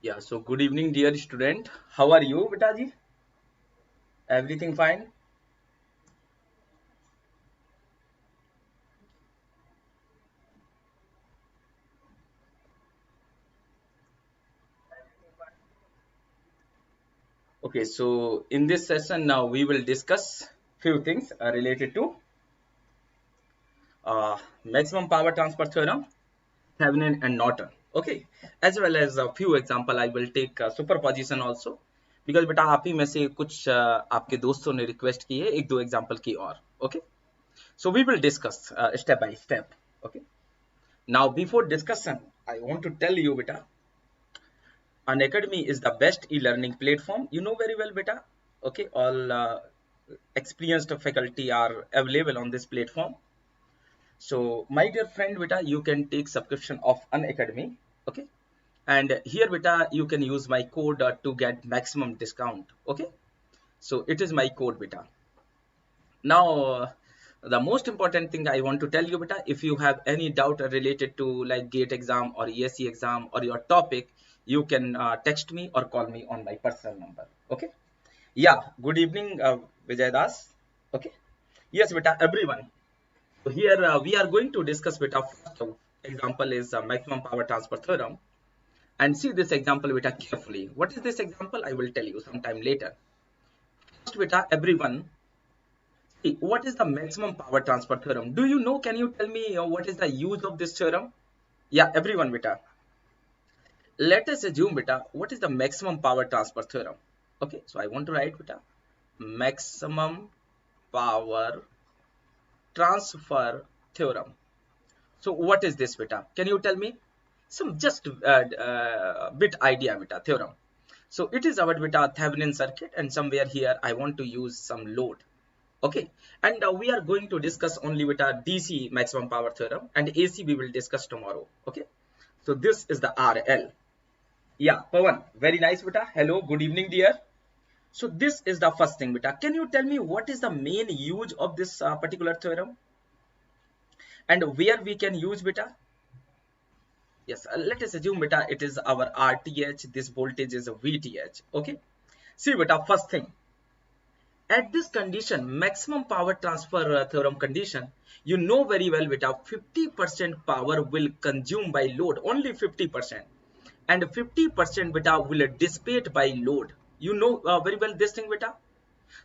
Yeah, so good evening, dear student. How are you, Betaji? Everything fine? Okay, so in this session now we will discuss few things related to maximum power transfer theorem, Thevenin and Norton. Okay, as well as a few example. I will take superposition also because बेटा आप ही में से कुछ आपके दोस्तों ने request की है एक दो एग्जांपल की और. Okay, so we will discuss step by step. Okay, now before discussion, I want to tell you, beta, Unacademy is the best e-learning platform. You know very well, beta. Okay, all experienced faculty are available on this platform. So, my dear friend, beta, you can take subscription of Unacademy. Okay, and here, beta, you can use my code to get maximum discount. Okay, so it is my code, beta. Now, the most important thing I want to tell you, beta, if you have any doubt related to like GATE exam or ESE exam or your topic, you can text me or call me on my personal number. Okay. Yeah. Good evening, Vijay Das. Okay. Yes, beta, everyone. So here we are going to discuss, beta. First example is maximum power transfer theorem. And see this example, beta, carefully. What is this example? I will tell you sometime later. First, beta, everyone. What is the maximum power transfer theorem? Do you know? Can you tell me what is the use of this theorem? Yeah, everyone, beta. Let us assume, beta, what is the maximum power transfer theorem? Okay, so I want to write, beta, maximum power transfer theorem. So what is this, beta? Can you tell me? Some just bit idea, beta, theorem. So it is about, beta, Thevenin circuit, and somewhere here I want to use some load. Okay, and we are going to discuss only with our DC maximum power theorem, and AC we will discuss tomorrow. Okay, so this is the RL. Yeah, Pawan, very nice, beta. Hello, good evening, dear. So this is the first thing, beta. Can you tell me what is the main use of this particular theorem and where we can use, beta? Yes, let us assume, beta, it is our RTH. This voltage is a VTH. Okay, see, beta, first thing. At this condition, maximum power transfer theorem condition, you know very well, beta, 50% power will consume by load, only 50%, and 50% beta will dissipate by load. You know very well this thing, beta.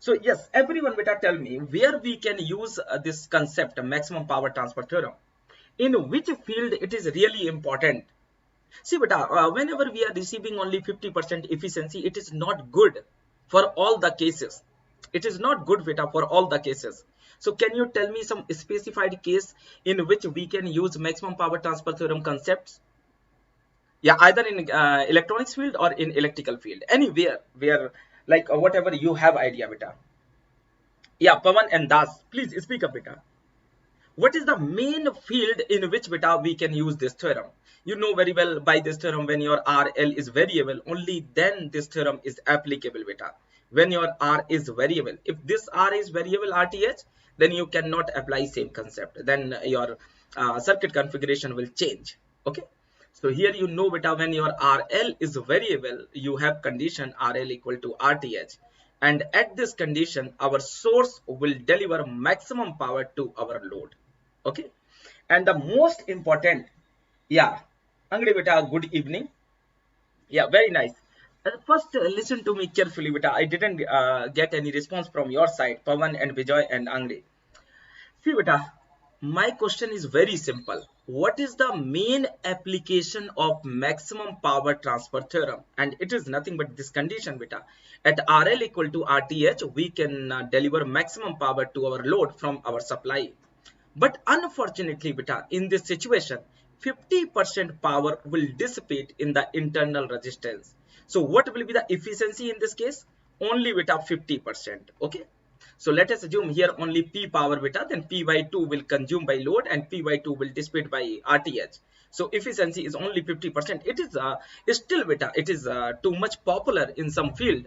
So yes, everyone, beta, tell me where we can use this concept, maximum power transfer theorem. In which field it is really important? See, beta, whenever we are receiving only 50% efficiency, it is not good for all the cases. It is not good, beta, for all the cases. So can you tell me some specified case in which we can use maximum power transfer theorem concepts? Yeah, either in electronics field or in electrical field, anywhere where like whatever you have idea, beta. Yeah, Pawan and Das, please speak up, beta. What is the main field in which, beta, we can use this theorem? You know very well by this theorem, when your RL is variable, only then this theorem is applicable, beta. When your R is variable, if this R is variable RTH, then you cannot apply same concept. Then your circuit configuration will change. Okay. So here you know, beta, when your RL is variable, you have condition RL equal to RTH. And at this condition, our source will deliver maximum power to our load. Okay, and the most important, yeah, Angry, beta, good evening. Yeah, very nice. First, listen to me carefully, beta. I didn't get any response from your side, Pawan and Vijay and Angry. See, beta, my question is very simple. What is the main application of maximum power transfer theorem? And it is nothing but this condition, beta. At RL equal to RTH, we can deliver maximum power to our load from our supply. But unfortunately, beta, in this situation, 50% power will dissipate in the internal resistance. So what will be the efficiency in this case? Only, beta, 50%. Okay. So let us assume here only P power, beta, then P by 2 will consume by load and P by 2 will dissipate by RTH. So efficiency is only 50%. It is still, beta, it is too much popular in some field.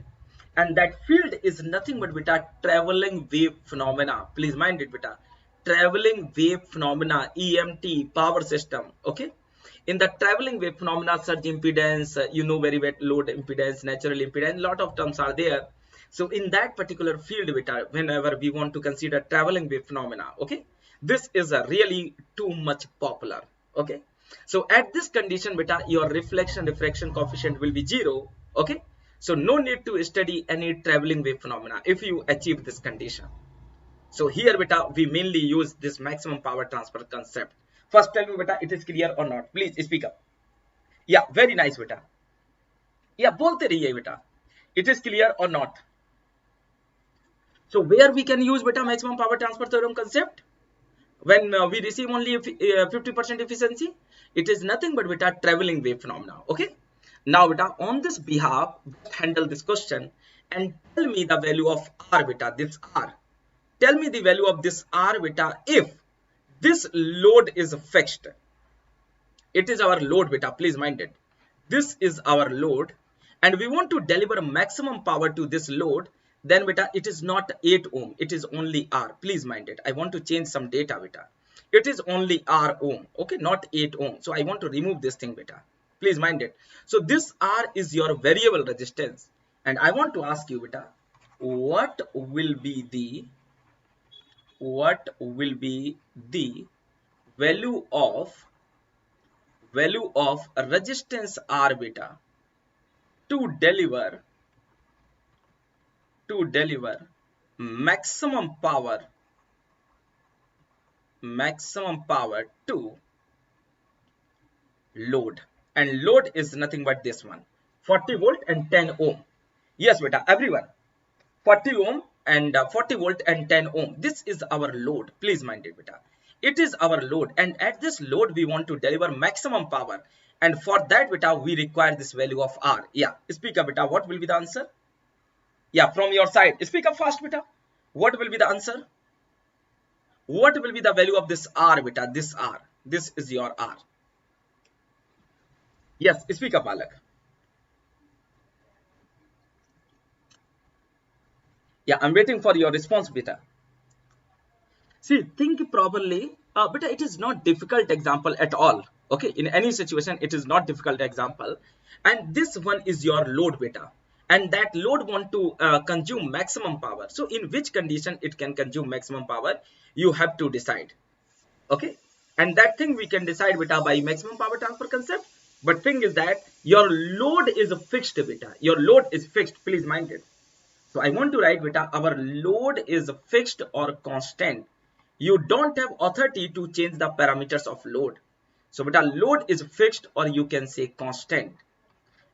And that field is nothing but, beta, traveling wave phenomena. Please mind it, beta. Traveling wave phenomena, EMT, power system. Okay. In the traveling wave phenomena, surge impedance, you know very well, load impedance, natural impedance, lot of terms are there. So in that particular field, beta, whenever we want to consider traveling wave phenomena, okay, this is a really too much popular. Okay, so at this condition, beta, your reflection refraction coefficient will be 0. Okay, so no need to study any traveling wave phenomena if you achieve this condition. So here, beta, we mainly use this maximum power transfer concept. First, tell me, beta, it is clear or not? Please speak up. Yeah, very nice, beta. Yeah, बोलते रहिए, beta. It is clear or not? So where we can use, beta, maximum power transfer theorem concept? When we receive only 50% efficiency, it is nothing but, beta, traveling wave phenomena. Okay. Now, beta, on this behalf, handle this question and tell me the value of R, beta, this R. Tell me the value of this R, beta, if this load is fixed. It is our load, beta, please mind it. This is our load and we want to deliver maximum power to this load. Then, beta, it is not 8 ohm, it is only R. Please mind it. I want to change some data, beta. It is only R ohm, okay, not 8 ohm. So I want to remove this thing, beta. Please mind it. So this R is your variable resistance. And I want to ask you, beta, what will be the value of resistance R, beta, to deliver maximum power to load. And load is nothing but this one, 40 volt and 10 ohm. Yes, beta, everyone, 40 ohm and 40 volt and 10 ohm. This is our load. Please mind it, beta. It is our load, and at this load we want to deliver maximum power, and for that, beta, we require this value of R. Yeah, speak up, beta. What will be the answer? Yeah, from your side, speak up fast, beta. What will be the answer? What will be the value of this R, beta? This R. This is your R. Yes, speak up, Alak. Yeah, I'm waiting for your response, beta. See, think properly. Beta, it is not difficult example at all. Okay, in any situation, it is not difficult example. And this one is your load, beta. And that load want to consume maximum power. So in which condition it can consume maximum power, you have to decide. Okay, and that thing we can decide, beta, by maximum power transfer concept. But thing is that your load is fixed, beta. Your load is fixed. Please mind it. So I want to write, beta, our load is fixed or constant. You don't have authority to change the parameters of load. So, beta, load is fixed or you can say constant.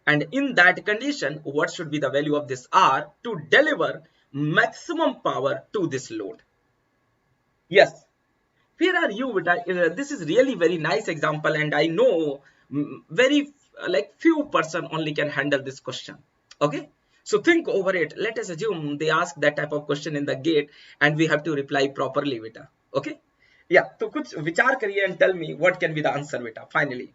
And in that condition, what should be the value of this R to deliver maximum power to this load? Yes. Where are you, beta? This is really very nice example, and I know very like few person only can handle this question. Okay, so think over it. Let us assume they ask that type of question in the GATE and we have to reply properly, beta. Okay, yeah, so kuch vichar kariye and tell me what can be the answer, beta, finally.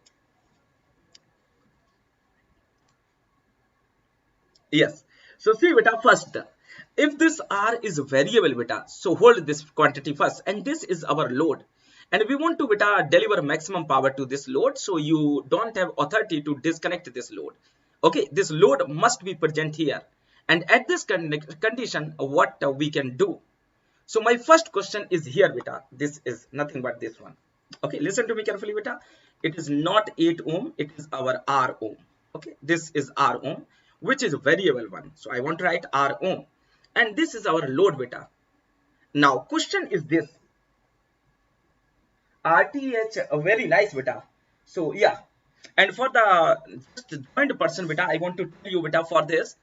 Yes, so see, beta, first, if this R is variable, beta, so hold this quantity first, and this is our load, and we want to, beta, deliver maximum power to this load, so you don't have authority to disconnect this load. Okay, this load must be present here, and at this condition, what we can do? So my first question is here, beta. This is nothing but this one. Okay, listen to me carefully, beta. It is not 8 ohm, it is our R ohm. Okay, this is R ohm, which is a variable one. So I want to write R ohm, and this is our load, beta. Now question is this: RTH, very nice, beta. So yeah, and for the just joined person, beta, I want to tell you, beta, for this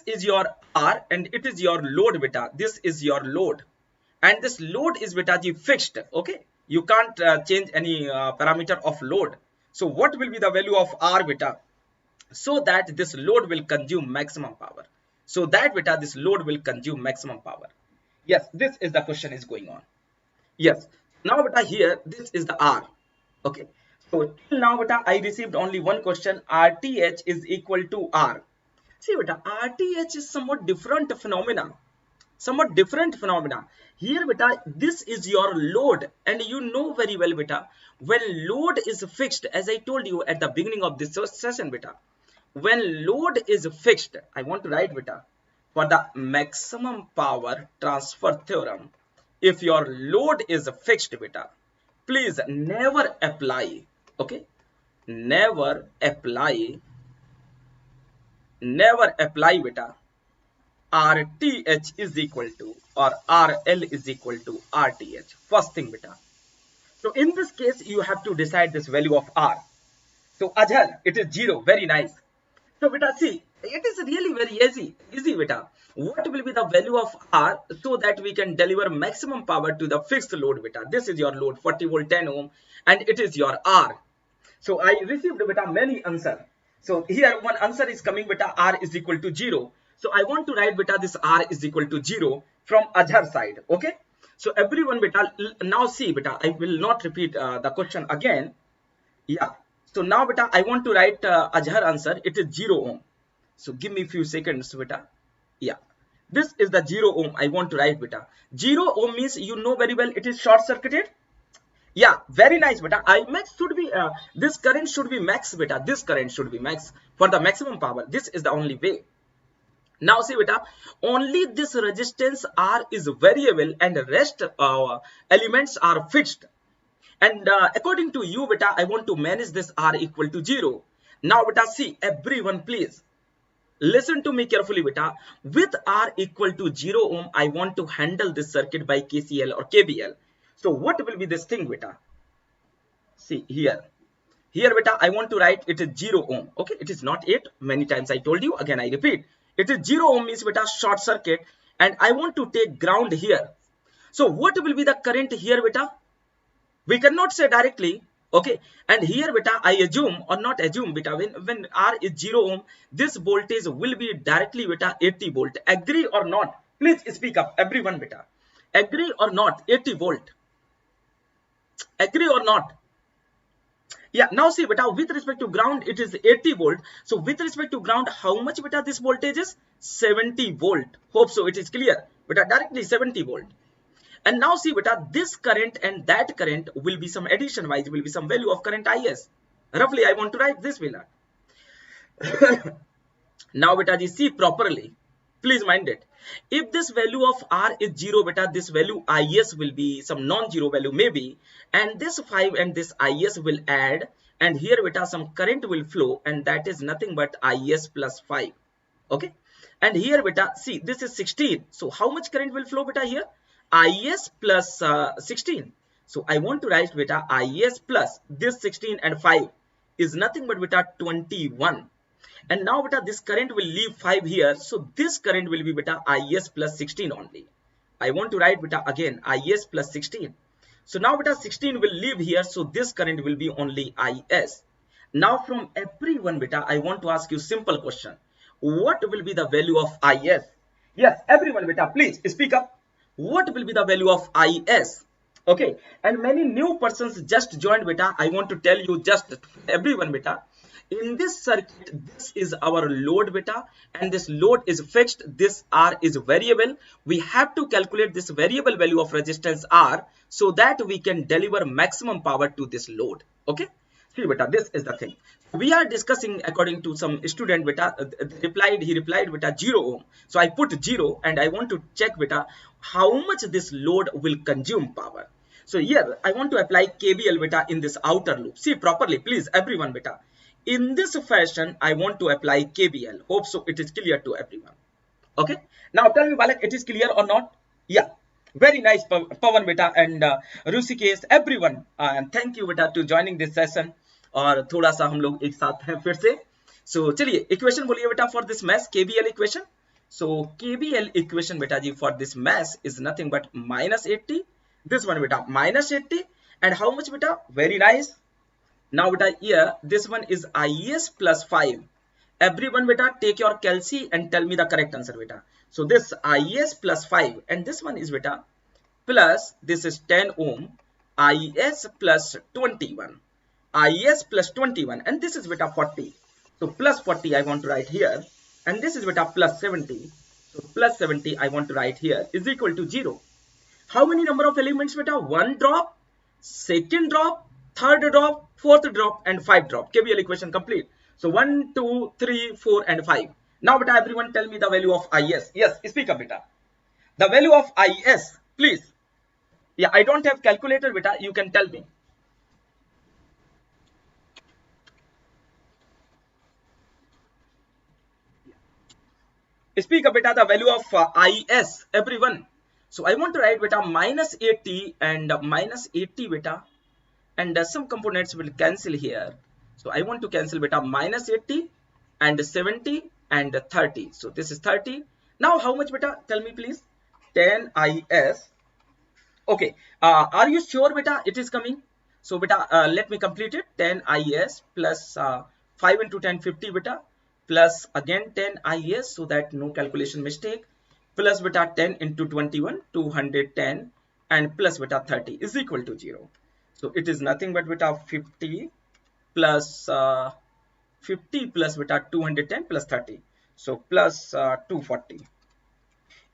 is your R and it is your load, beta. This is your load, and this load is, beta, fixed. Okay, you can't change any parameter of load. So what will be the value of R, beta, so that this load will consume maximum power? So that, beta, this load will consume maximum power. Yes, this is the question is going on. Yes. Now, beta, here this is the R. Okay. So till now, beta, I received only one question. RTH is equal to R. See, beta, RTH is somewhat different phenomena. somewhat different phenomena. Here beta, this is your load, and you know very well beta, when load is fixed, as I told you at the beginning of this session beta, when load is fixed, I want to write beta, for the maximum power transfer theorem, if your load is fixed beta, please never apply, okay, never apply beta RTH is equal to or RL is equal to RTH. First thing beta. So in this case, you have to decide this value of R. So Ajhar, it is 0. Very nice. So beta, see, it is really very easy beta. What will be the value of R so that we can deliver maximum power to the fixed load beta? This is your load, 40 volt 10 ohm, and it is your R. So I received beta many answer. So here one answer is coming beta, R is equal to 0. So I want to write beta this R is equal to 0 from Ajhar side. Okay. So everyone beta, now see beta, I will not repeat the question again. Yeah. So now beta, I want to write Ajhar answer. It is 0 ohm. So give me a few seconds beta. Yeah. This is the 0 ohm I want to write beta. 0 ohm means you know very well it is short circuited. Yeah, very nice beta. I max should be this current should be max beta. This current should be max for the maximum power. This is the only way. Now see beta, only this resistance R is variable and rest elements are fixed. And according to you beta, I want to manage this R equal to 0. Now beta, see everyone please listen to me carefully beta. With R equal to 0 ohm, I want to handle this circuit by KCL or KVL. So what will be this thing beta? See here beta, I want to write it is 0 ohm. Okay, it is not 8. Many times I told you, again I repeat, it is 0 ohm means beta short circuit, and I want to take ground here. So what will be the current here beta? We cannot say directly. Okay, and here beta, I assume or not assume beta, when R is 0 ohm, this voltage will be directly beta 80 volt. Agree or not? Please speak up everyone beta. Agree or not? 80 volt. Agree or not? Yeah, now see beta, with respect to ground it is 80 volt. So with respect to ground, how much beta this voltage is? 70 volt. Hope so it is clear beta, directly 70 volt. And now see beta, this current and that current will be some addition wise, will be some value of current IS. Roughly I want to write this beta. Now beta, you see properly, please mind it. If this value of R is 0 beta, this value IS will be some non-zero value maybe, and this 5 and this IS will add, and here beta some current will flow, and that is nothing but IS plus 5. Okay, and here beta, see this is 16. So how much current will flow beta here? IS plus 16. So I want to write beta IS plus this 16 and 5 is nothing but beta 21. And now beta, this current will leave 5 here. So this current will be beta IS plus 16 only. I want to write beta again IS plus 16. So now beta 16 will leave here. So this current will be only IS. Now from everyone beta, I want to ask you simple question. What will be the value of IS? Yes, everyone beta, please speak up. What will be the value of IS? Okay, and many new persons just joined beta. I want to tell you just everyone beta. In this circuit, this is our load beta, and this load is fixed. This R is variable. We have to calculate this variable value of resistance R so that we can deliver maximum power to this load. Okay, see beta, this is the thing. We are discussing according to some student beta, he replied beta 0 ohm. So I put 0 and I want to check beta how much this load will consume power. So here I want to apply KVL beta in this outer loop. See properly, please everyone beta. In this fashion, I want to apply KVL. Hope so it is clear to everyone. Okay. Now tell me Balak, it is clear or not? Yeah. Very nice Pawan beta and Rusikesh, everyone. And thank you beta to joining this session. और थोड़ा सा हम लोग एक साथ हैं फिर से. So चलिए इक्वेशन बोलिए बेटा for this mass KVL equation. So KVL equation beta ji for this mass is nothing but minus 80. This one beta minus 80 and how much beta? Very nice. Now beta here this one is IS plus 5. Everyone beta take your calci and tell me the correct answer beta. So this IS plus 5 and this one is beta plus this is 10 ohm IS plus 21. IS plus 21 and this is beta 40. So plus 40 I want to write here and this is beta plus 70. So plus 70 I want to write here is equal to 0. How many number of elements beta? One drop, second drop, third drop, fourth drop, and 5 drop. KVL equation complete. So 1, 2, 3, 4, and 5. Now beta, everyone tell me the value of IS. Yes, speak up beta. The value of IS, please. Yeah, I don't have calculator beta. You can tell me. Speak up beta, the value of IS, everyone. So I want to write beta minus 80 and minus 80 beta, and some components will cancel here. So I want to cancel beta minus 80 and 70 and 30. So this is 30. Now how much beta? Tell me please. 10 IS. Okay. Are you sure beta it is coming? So beta, let me complete it. 10 IS plus 5 into 10, 50 beta, plus again 10 IS, so that no calculation mistake, plus beta 10 into 21, 210, and plus beta 30 is equal to 0. So it is nothing but beta 50 plus 50 plus beta 210 plus 30. So plus 240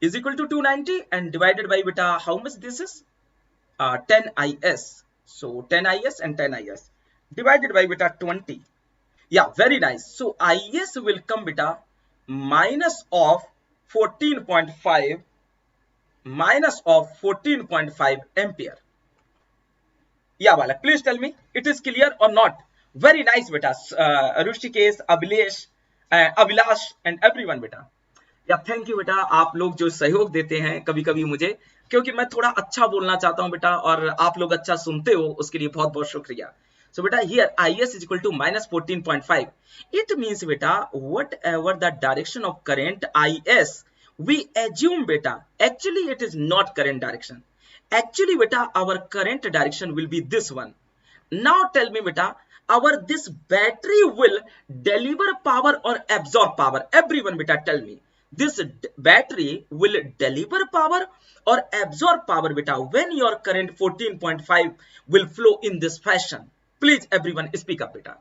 is equal to 290, and divided by beta how much this is? 10 IS. So 10 IS and 10 IS divided by beta 20. Yeah, very nice. So IS will come beta minus of 14.5 ampere. Yeah, Balak, please tell me it is clear or not. Very nice beta. Rushikesh, Abhilash and everyone beta. या thank you बेटा, आप लोग जो सहयोग देते हैं कभी कभी मुझे, क्योंकि मैं थोड़ा अच्छा बोलना चाहता हूं बेटा, और आप लोग अच्छा सुनते हो, उसके लिए बहुत बहुत शुक्रिया. So beta, here IS is equal to minus 14.5. It means beta, whatever the direction of current IS, we assume beta, actually it is not current direction. Actually beta, our current direction will be this one. Now tell me beta, this battery will deliver power or absorb power? Everyone beta, tell me. This battery will deliver power or absorb power beta when your current 14.5 will flow in this fashion? Please everyone speak up beta.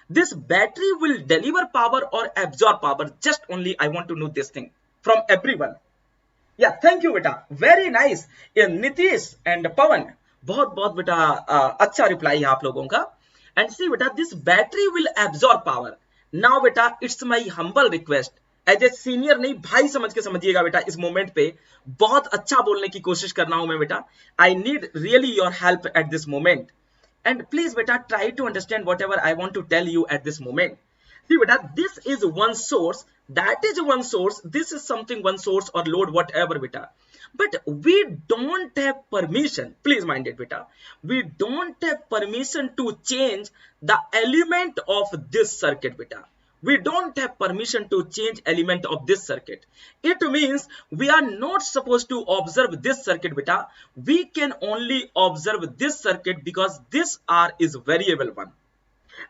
This battery will deliver power or absorb power? Just only I want to know this thing from everyone. Yeah, thank you beta, very nice. Nitish and Pawan, बहुत बहुत बेटा अच्छा reply है आप लोगों का. And see beta, this battery will absorb power. Now beta, it's my humble request, as a senior नहीं भाई समझ के समझिएगा बेटा, इस मोमेंट पे बहुत अच्छा बोलने की कोशिश कर रहा हूं मैं बेटा. I need really your help at this moment, and please बेटा try to understand whatever I want to tell you at this moment. See beta, this is one source, that is one source, this is something one source or load whatever beta, but we don't have permission, please mind it beta, we don't have permission to change the element of this circuit beta. We don't have permission to change element of this circuit. It means we are not supposed to observe this circuit beta. We can only observe this circuit because this R is variable one.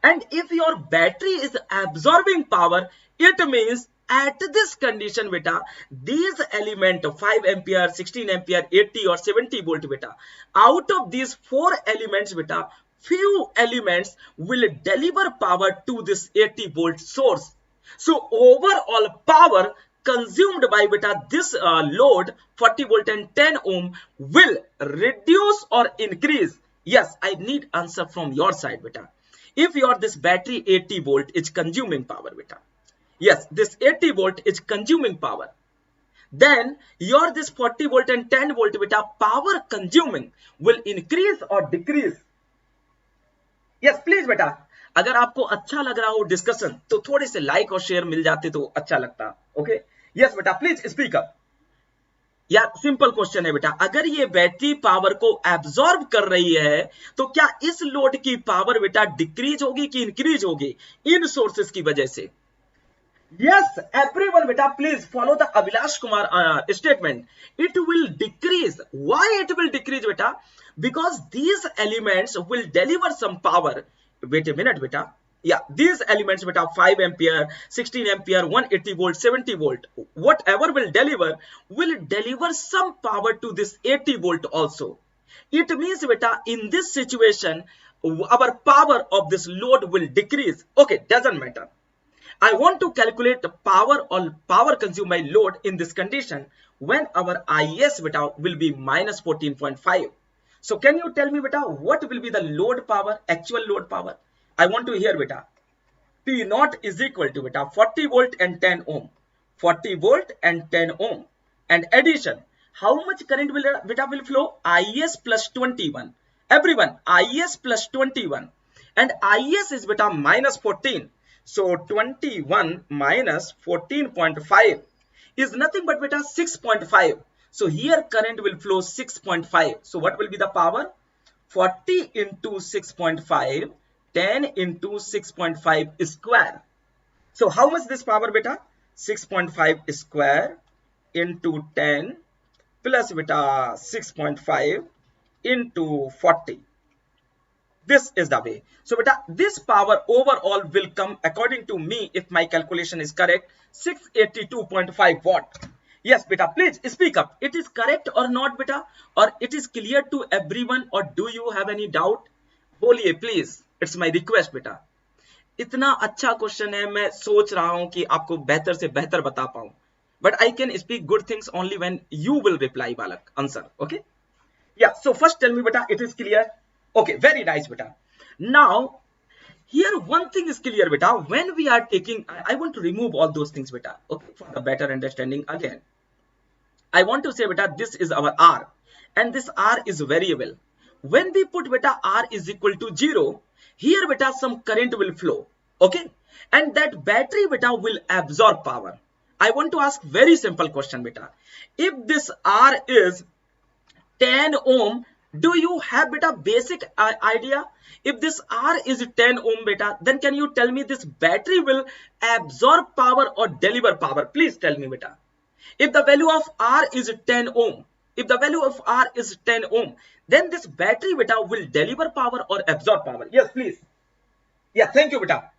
And if your battery is absorbing power, it means at this condition beta, these element 5 ampere, 16 ampere, 80 or 70 volt beta, out of these 4 elements beta, few elements will deliver power to this 80 volt source. So overall power consumed by beta this load 40 volt and 10 ohm will reduce or increase. Yes, I need answer from your side beta. If your this battery 80 volt is consuming power beta, yes, this 80 volt is consuming power, then your this 40 volt and 10 volt beta power consuming will increase or decrease. Yes, please बेटा, अगर आपको अच्छा लग रहा हो discussion तो थोड़े से लाइक और शेयर मिल जाते तो अच्छा लगता. ओके, यस बेटा, प्लीज स्पीक अप. यार सिंपल क्वेश्चन है बेटा, अगर ये बैटरी पावर को एब्जॉर्ब कर रही है तो क्या इस लोड की पावर बेटा डिक्रीज होगी कि इंक्रीज होगी इन सोर्सेस की वजह से? Yes, everyone beta, please follow the Abhilash Kumar statement. It will decrease. Why it will decrease beta? Because these elements will deliver some power. Wait a minute beta. Yeah, these elements beta 5 ampere, 16 ampere, 180 volt, 70 volt, whatever will deliver some power to this 80 volt also. It means beta, in this situation our power of this load will decrease. Okay, doesn't matter. I want to calculate the power or power consumed by load in this condition when our IS beta will be minus 14.5. So can you tell me beta what will be the load power, actual load power? I want to hear beta. P naught is equal to beta 40 volt and 10 ohm. 40 volt and 10 ohm. And addition, how much current will beta will flow? IS plus 21. Everyone, IS plus 21. And IS is beta minus 14. So 21 minus 14.5 is nothing but beta 6.5. So here current will flow 6.5. So what will be the power? 40 into 6.5, 10 into 6.5 square. So how much this power beta? 6.5 square into 10 plus beta 6.5 into 40. This is the way. So beta, this power overall will come, according to me, if my calculation is correct, 682.5 watt. Yes beta, please speak up. It is correct or not beta? Or it is clear to everyone, or do you have any doubt? बोलिए please. It's my request बेटा. इतना अच्छा question है, मैं सोच रहा हूं कि आपको बेहतर से बेहतर बता पाऊं. But I can speak good things only when you will reply, Balak. Answer. Okay? Yeah. So first tell me beta, it is clear? Okay. Very nice beta. Now, here one thing is clear beta. When we are taking, I want to remove all those things beta. Okay. For the better understanding again. I want to say beta, this is our R. And this R is variable. When we put beta R is equal to 0, here beta some current will flow. Okay. And that battery beta will absorb power. I want to ask very simple question beta. If this R is 10 ohm, do you have beta basic idea? If this R is 10 ohm beta, then can you tell me this battery will absorb power or deliver power? Please tell me beta. If the value of R is 10 ohm, if the value of R is 10 ohm, then this battery beta will deliver power or absorb power. Yes, please. Yeah, thank you beta.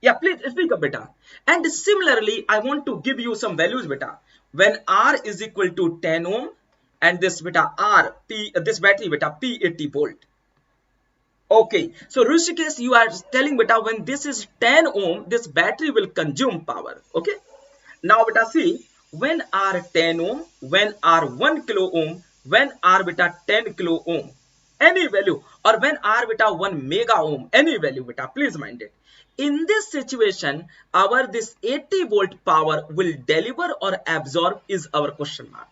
Yeah, please speak up beta. And similarly, I want to give you some values beta. When R is equal to 10 ohm and this beta R, this battery beta P80 volt. Okay, so Rishikesh, you are telling beta when this is 10 ohm, this battery will consume power. Okay. Now beta see, when R 10 ohm, when R 1 kilo ohm, when R beta 10 kilo ohm, any value, or when R beta 1 mega ohm, any value beta, please mind it. In this situation, our this 80 volt power will deliver or absorb is our question mark.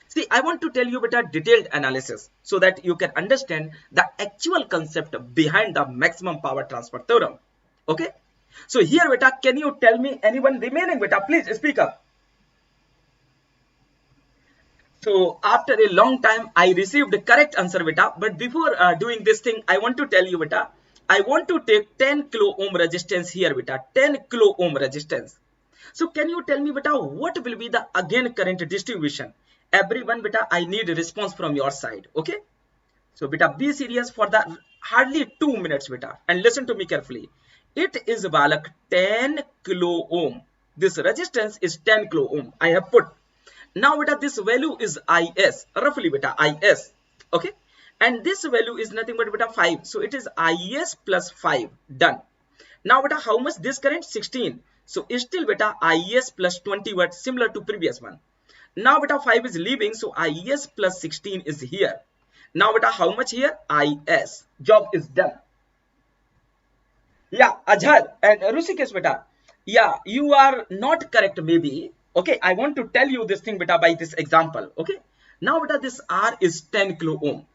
See, I want to tell you beta detailed analysis so that you can understand the actual concept behind the maximum power transfer theorem. Okay. So here beta, can you tell me anyone remaining beta, please speak up. So after a long time, I received the correct answer beta. But before doing this thing, I want to tell you beta, I want to take 10 kilo ohm resistance here beta, 10 kilo ohm resistance. So can you tell me beta, what will be the again current distribution? Everyone beta, I need a response from your side. Okay. So beta, be serious for the hardly 2 minutes beta, and listen to me carefully. It is Balak 10 kilo ohm. This resistance is 10 kilo ohm. I have put. Now beta, this value is IS, roughly beta, IS. Okay. And this value is nothing but beta 5. So it is IS plus 5. Done. Now beta, how much this current? 16. So still beta IS plus 20 watt, similar to previous one. Now beta 5 is leaving. So IS plus 16 is here. Now beta, how much here? IS. Job is done. Yeah, Ajhar and Rishikesh beta. Yeah, you are not correct maybe. Okay, I want to tell you this thing beta by this example. Okay. Now beta, this R is 10 kilo ohm.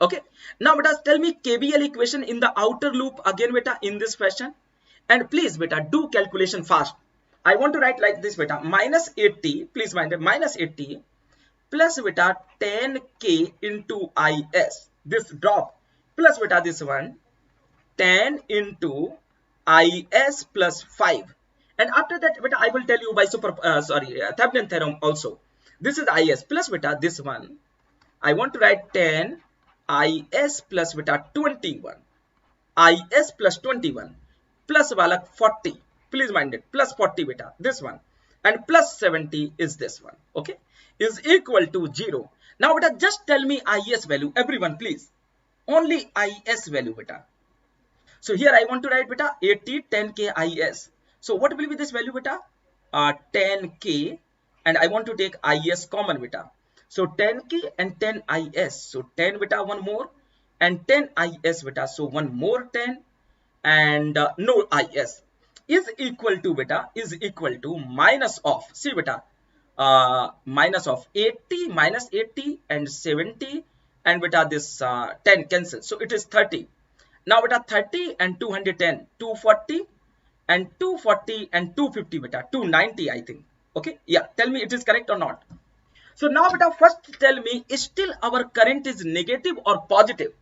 Okay. Now beta, tell me KVL equation in the outer loop again beta in this fashion. And please beta, do calculation fast. I want to write like this beta, minus 80, please mind it, minus 80 plus beta 10k into IS. This drop plus beta this one 10 into IS plus 5. And after that beta, I will tell you by Thevenin theorem also. This is IS plus beta this one. I want to write 10 IS plus beta 21. IS plus 21 plus wala 40. Please mind it, plus 40 beta this one, and plus 70 is this one. Okay, is equal to 0. Now beta, just tell me IS value, everyone please. Only IS value beta. So here I want to write beta 80 10k IS. So what will be this value beta? 10k, and I want to take IS common beta. So 10k and 10 IS. So 10 beta one more, and 10 IS beta. So one more 10, and no IS is equal to beta, is equal to minus of, see beta, minus of 80 minus 80 and 70, and beta this 10 cancel, so it is 30. Now beta 30 and 210, 240, and 240 and 250 beta 290, I think. Okay, yeah, tell me it is correct or not. So now beta first tell me, is still our current is negative or positive?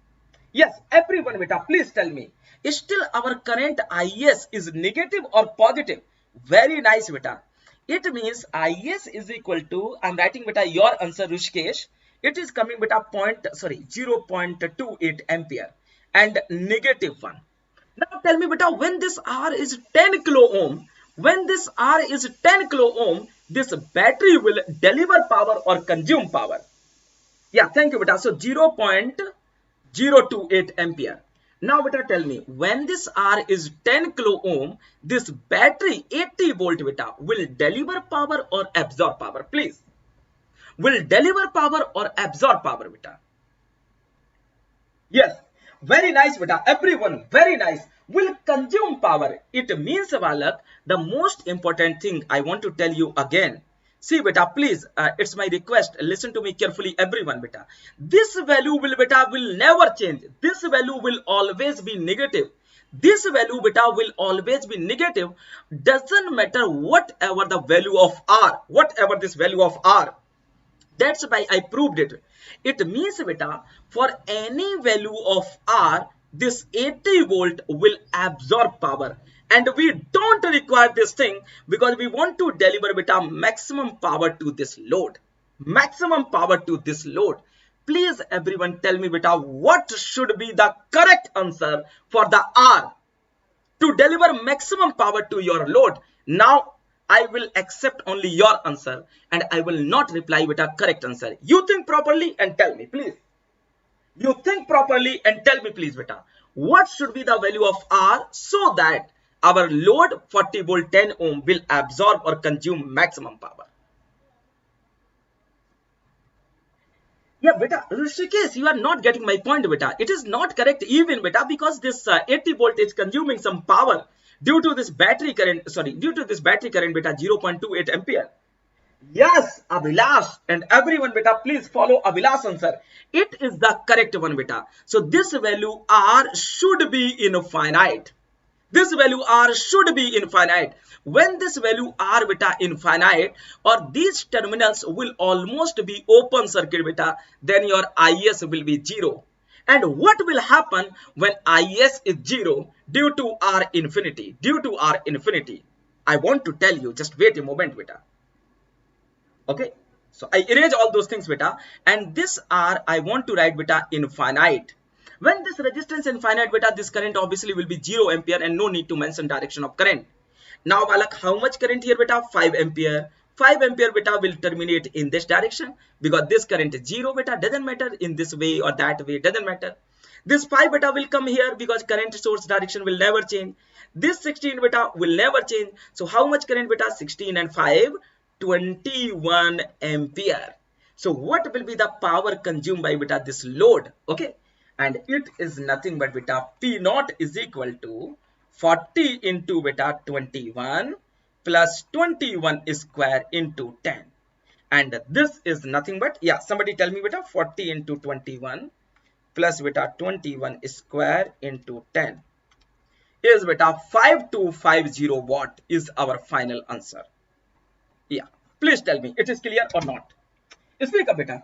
Yes, everyone beta, please tell me, is still our current IS is negative or positive? Very nice beta. It means IS is equal to, I'm writing beta your answer Rishikesh. It is coming beta 0.28 ampere and negative 1. Now tell me beta, when this R is 10 kilo ohm, when this R is 10 kilo ohm, this battery will deliver power or consume power? Yeah, thank you beta. So 0.028 ampere. Now beta tell me, when this R is 10 kilo ohm, this battery 80 volt beta will deliver power or absorb power? Please. Will deliver power or absorb power beta? Yes. Very nice beta. Everyone, very nice. Will consume power. It means Balak, the most important thing I want to tell you again. See beta, please, it's my request, listen to me carefully everyone beta. This value will beta will never change. This value will always be negative. This value beta will always be negative. Doesn't matter whatever the value of R, whatever this value of R. That's why I proved it. It means beta, for any value of R, this 80 volt will absorb power. And we don't require this thing because we want to deliver beta maximum power to this load. Maximum power to this load. Please everyone tell me beta, what should be the correct answer for the R to deliver maximum power to your load? Now I will accept only your answer and I will not reply with a correct answer. You think properly and tell me please. You think properly and tell me please beta. What should be the value of R so that our load 40 volt 10 ohm will absorb or consume maximum power? Yeah beta, Rishikesh, you are not getting my point beta. It is not correct even beta, because this 80 volt is consuming some power due to this battery current, due to this battery current beta 0.28 ampere. Yes, Abhilash, and everyone beta, please follow Abhilash answer. It is the correct one beta. So this value R should be infinite. This value R should be infinite. When this value R beta infinite, or these terminals will almost be open circuit beta, then your IS will be 0. And what will happen when IS is 0 due to R infinity? Due to R infinity, I want to tell you, just wait a moment beta. Okay, so I erase all those things beta, and this R I want to write beta infinite. When this resistance infinite beta, this current obviously will be 0 ampere and no need to mention direction of current. Now Balak, how much current here beta? 5 ampere. 5 ampere beta will terminate in this direction because this current is 0 beta, doesn't matter in this way or that way, doesn't matter. This 5 beta will come here because current source direction will never change. This 16 beta will never change. So how much current beta? 16 and 5, 21 ampere. So what will be the power consumed by beta this load? Okay, and it is nothing but beta P naught is equal to 40 into beta 21 plus 21 square into 10, and this is nothing but, yeah, somebody tell me beta, 40 into 21 plus beta 21 square into 10 is beta 5250 watt is our final answer. Yeah, please tell me it is clear or not. Speak up beta.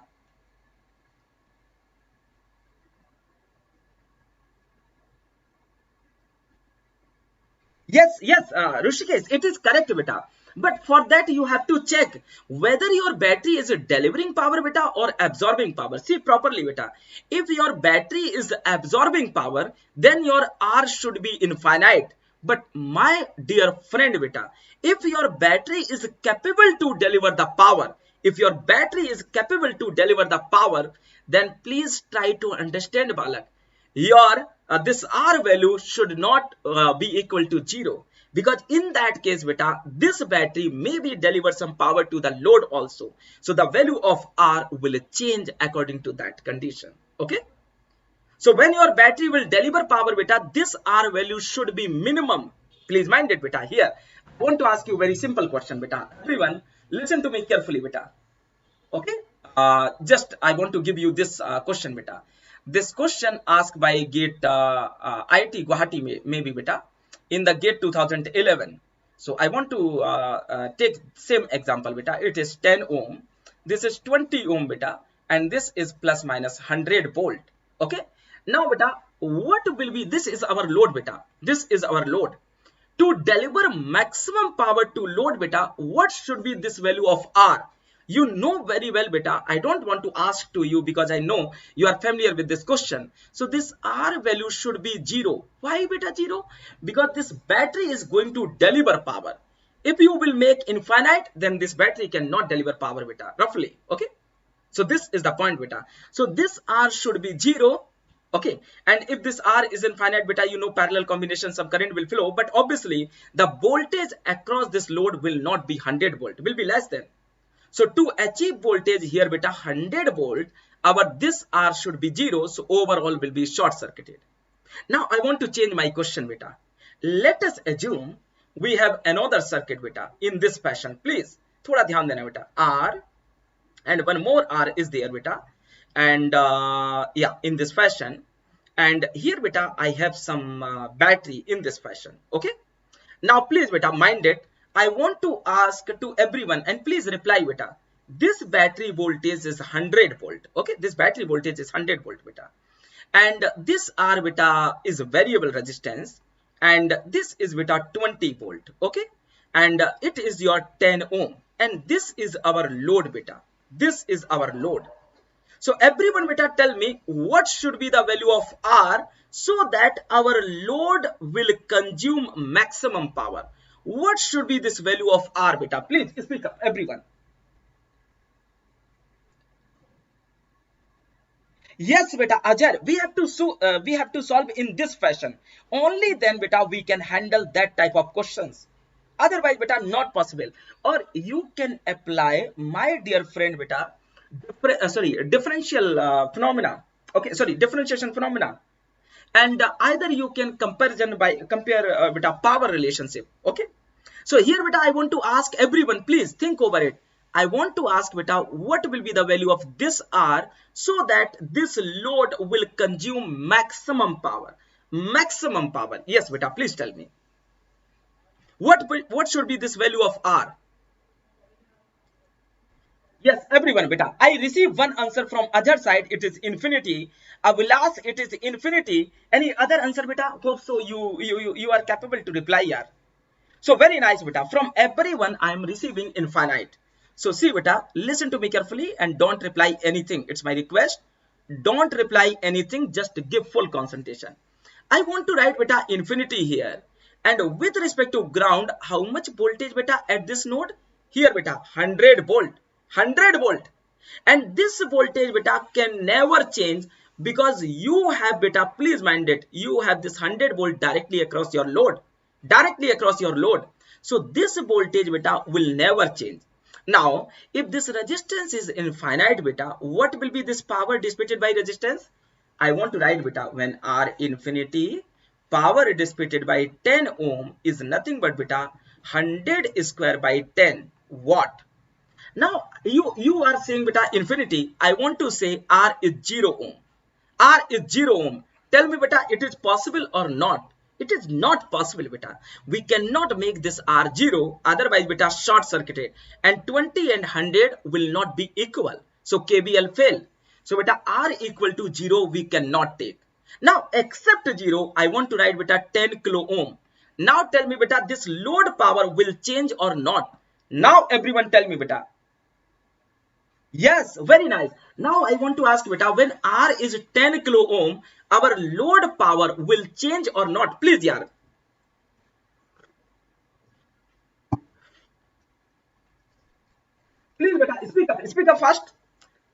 Yes, Rishikesh, it is correct beta. But for that you have to check whether your battery is delivering power beta or absorbing power. See properly beta. If your battery is absorbing power, then your R should be infinite. But my dear friend beta, if your battery is capable to deliver the power, if your battery is capable to deliver the power, then please try to understand Balak. Your this R value should not be equal to 0, because in that case beta, this battery maybe deliver some power to the load also. So the value of R will change according to that condition. Okay. So when your battery will deliver power beta, this R value should be minimum. Please mind it beta. Here I want to ask you very simple question beta. Everyone listen to me carefully beta. Okay. Just I want to give you this question beta. This question asked by GATE IIT Guwahati maybe beta in the GATE 2011. So I want to take same example beta. It is 10 ohm. This is 20 ohm beta, and this is plus minus 100 volt. Okay. Now beta, what will be, this is our load beta. This is our load. To deliver maximum power to load beta, what should be this value of R? You know very well beta, I don't want to ask to you because I know you are familiar with this question. So this R value should be 0. Why beta 0? Because this battery is going to deliver power. If you will make infinite, then this battery cannot deliver power beta, roughly. Okay. So this is the point beta. So this R should be 0. Okay, and if this R is infinite beta, you know parallel combinations of current will flow, but obviously the voltage across this load will not be 100 volt, will be less than. So to achieve voltage here beta 100 volt, our this R should be 0, so overall will be short circuited. Now I want to change my question beta. Let us assume we have another circuit beta in this fashion. Please thoda dhyan dena beta. R and one more R is there beta, and yeah, in this fashion, and here beta I have some battery in this fashion. Okay, now please beta mind it, I want to ask to everyone, and please reply beta, this battery voltage is 100 volt. Okay, this battery voltage is 100 volt beta, and this R beta is variable resistance, and this is beta 20 volt. Okay, and it is your 10 ohm, and this is our load beta. This is our load. So everyone beta tell me what should be the value of R so that our load will consume maximum power. What should be this value of R beta? Please speak up everyone. Yes beta Ajay, we have to solve in this fashion. Only then beta we can handle that type of questions. Otherwise beta not possible. Or you can apply, my dear friend beta, differential phenomena. Okay, sorry, differentiation phenomena. And either you can compare beta power relationship. Okay, so here beta I want to ask everyone, please think over it. I want to ask beta, what will be the value of this R so that this load will consume maximum power? Maximum power. Yes beta, please tell me. What should be this value of R? Yes, everyone beta. I received one answer from other side. It is infinity. Avilas, it is infinity. Any other answer beta? Hope so you are capable to reply here. So very nice beta. From everyone I am receiving infinite. So see beta, listen to me carefully and don't reply anything. It's my request. Don't reply anything, just give full concentration. I want to write beta infinity here. And with respect to ground, how much voltage beta at this node? Here beta 100 volt. 100 volt. And this voltage beta can never change because you have beta, please mind it, you have this 100 volt directly across your load. Directly across your load. So this voltage beta will never change. Now, if this resistance is infinite beta, what will be this power dissipated by resistance? I want to write beta, when R infinity, power dissipated by 10 ohm is nothing but beta 100 square by 10 watt. Now, you are saying beta infinity, I want to say R is 0 ohm. R is 0 ohm. Tell me beta, it is possible or not? It is not possible beta. We cannot make this R 0, otherwise beta short circuited, and 20 and 100 will not be equal. So KVL fail. So beta R equal to 0 we cannot take. Now except 0, I want to write beta 10 kilo ohm. Now tell me beta, this load power will change or not? Now everyone tell me beta. Yes, very nice. Now I want to ask beta, when R is 10 kilo ohm, our load power will change or not? Please yaar. Please beta, speak up fast.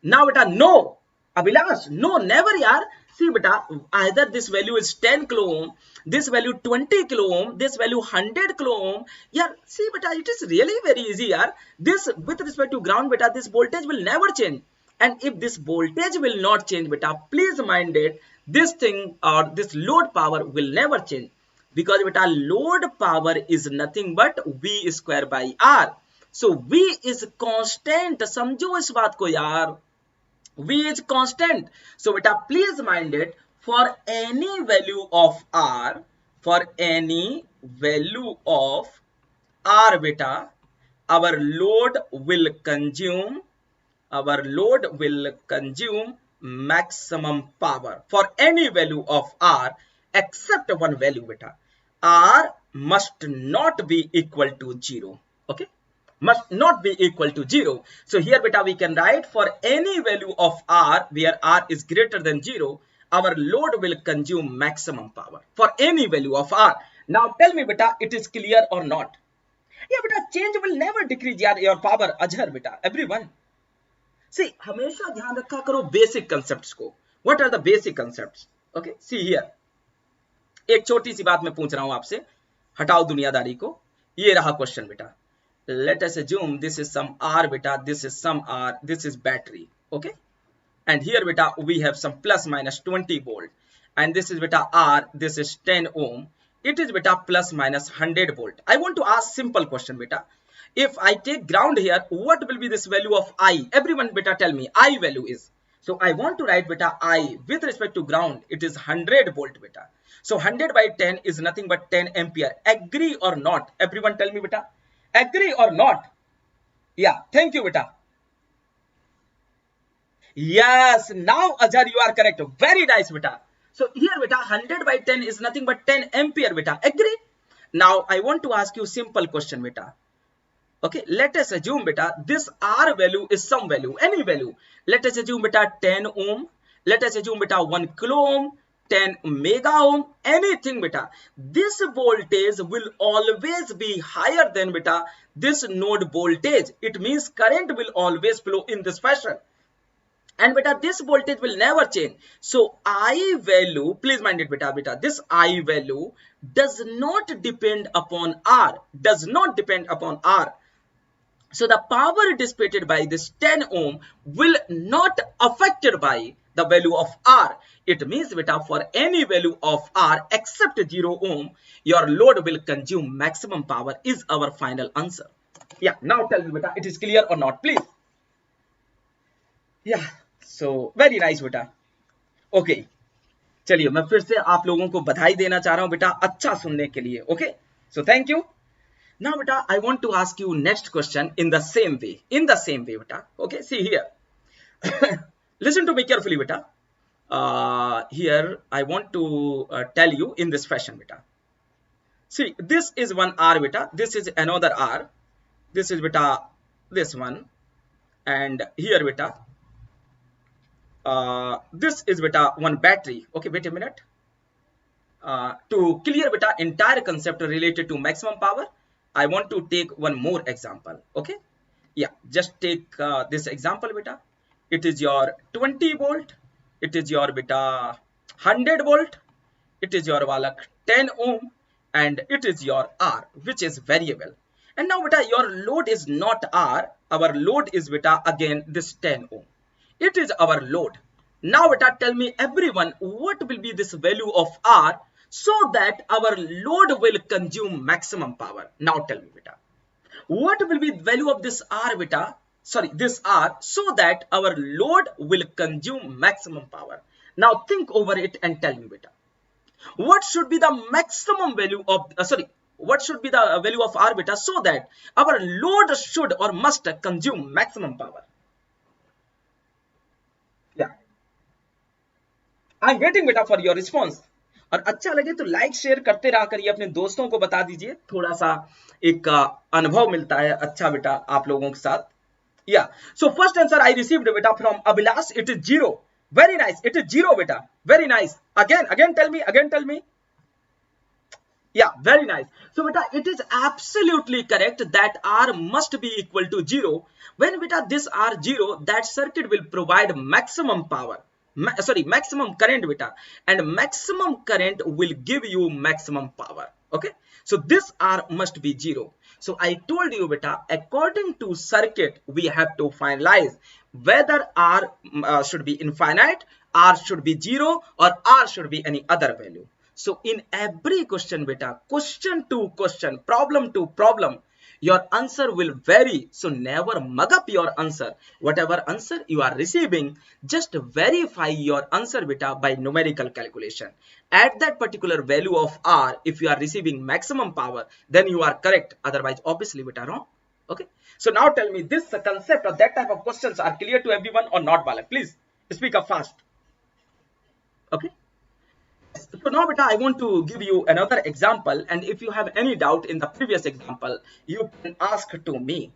Now beta, no. Abhilash, no, never yaar. See beta, either this value is 10 kilo ohm, this value 20 kilo ohm, this value 100 kilo ohm. Yeah, see beta, it is really very easy yaar. This with respect to ground beta, this voltage will never change. And if this voltage will not change beta, please mind it, this thing or this load power will never change. Because beta load power is nothing but V square by R. So V is constant. समझो इस बात को यार. V is constant. So beta please mind it, for any value of R, for any value of R beta, our load will consume maximum power for any value of R except one value beta. R must not be equal to 0. Okay, must not be equal to 0. So here beta we can write, for any value of R where R is greater than 0, our load will consume maximum power for any value of R. Now tell me beta, it is clear or not? Yeah beta, change will never decrease your power. Ajhar beta, everyone. See, हमेशा ध्यान रखा करो basic concepts को. What are the basic concepts? Okay, see here. एक छोटी सी बात मैं पूछ रहा हूं आपसे, हटाओ दुनियादारी को. ये रहा क्वेश्चन बेटा. Let us assume this is some R beta, this is some R, this is battery. Okay, and here beta we have some plus minus 20 volt, and this is beta R, this is 10 ohm. It is beta plus minus 100 volt. I want to ask simple question beta. If I take ground here, what will be this value of I? Everyone beta tell me, I value is. So I want to write beta I with respect to ground, it is 100 volt beta. So 100 by 10 is nothing but 10 ampere. Agree or not? Everyone tell me beta. Agree or not? Yeah, thank you beta. Yes, now Ajhar you are correct. Very nice beta. So here beta 100 by 10 is nothing but 10 ampere beta. Agree? Now I want to ask you simple question beta. Okay, let us assume beta this R value is some value, any value. Let us assume beta 10 ohm. Let us assume beta 1 kilo ohm, 10 mega ohm, anything beta. This voltage will always be higher than beta this node voltage. It means current will always flow in this fashion. And beta this voltage will never change. So I value, please mind it beta, this I value does not depend upon R, does not depend upon R. So the power dissipated by this 10 ohm will not affected by the value of R. It means beta for any value of R except 0 ohm, your load will consume maximum power is our final answer. Yeah, now tell me beta, it is clear or not, please? Yeah, so very nice beta. Okay, चलिए मैं फिर से आप लोगों को बधाई देना चाह रहा हूं बेटा अच्छा सुनने के लिए. Okay, so thank you. Now beta I want to ask you next question in the same way, beta. Okay, see here. Listen to me carefully beta. Here I want to tell you in this fashion beta. See, this is one R beta, this is another R, this is beta this one, and here beta this is beta one battery. Okay, wait a minute. To clear beta entire concept related to maximum power, I want to take one more example. Okay, yeah, just take this example beta. It is your 20 volt, it is your beta 100 volt, it is your wala 10 ohm, and it is your R, which is variable. And now beta your load is not R, our load is beta again this 10 ohm. It is our load. Now beta tell me everyone, what will be this value of R so that our load will consume maximum power? Now tell me beta, what will be the value of this R beta, sorry this R, so that our load will consume maximum power? Now think over it and tell me beta, what should be the maximum value of what should be the value of R beta so that our load should or must consume maximum power? Yeah, I'm waiting beta for your response. और अच्छा लगे तो like share करते रहा करिए, अपने दोस्तों को बता दीजिए, थोड़ा सा एक अनुभव मिलता है अच्छा बेटा आप लोगों के साथ. Yeah so first answer I received बेटा from Abhilash, it is 0. Very nice, it is 0 बेटा, very nice. Again tell me. Yeah, very nice. So beta, it is absolutely correct that R must be equal to 0. When beta this R 0, that circuit will provide maximum power. Maximum current beta, and maximum current will give you maximum power. Okay, so this R must be 0. So I told you beta, according to circuit we have to finalize whether R should be infinite, R should be 0, or R should be any other value. So in every question beta, question to question, problem to problem, your answer will vary. So never mug up your answer. Whatever answer you are receiving, just verify your answer beta by numerical calculation. At that particular value of R, if you are receiving maximum power, then you are correct. Otherwise, obviously beta wrong. Okay. So now tell me, this concept or that type of questions are clear to everyone or not, Balak? Please speak up fast. Okay. So now beta, I want to give you another example, and if you have any doubt in the previous example, you can ask to me.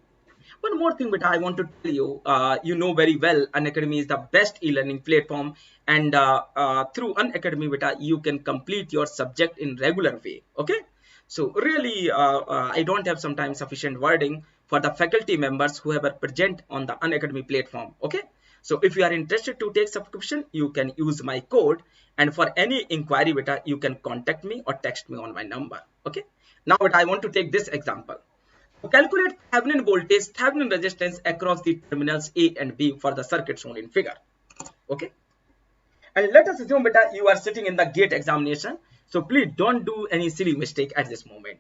One more thing beta, I want to tell you, you know very well Unacademy is the best e-learning platform, and through Unacademy beta, you can complete your subject in regular way. Okay, so really I don't have sometimes sufficient wording for the faculty members who are present on the Unacademy platform. Okay, so if you are interested to take subscription, you can use my code, and for any inquiry beta, you can contact me or text me on my number. Okay, now but I want to take this example. Calculate Thevenin voltage, Thevenin resistance across the terminals A and B for the circuit shown in figure. Okay, and let us assume beta you are sitting in the GATE examination, so please don't do any silly mistake at this moment.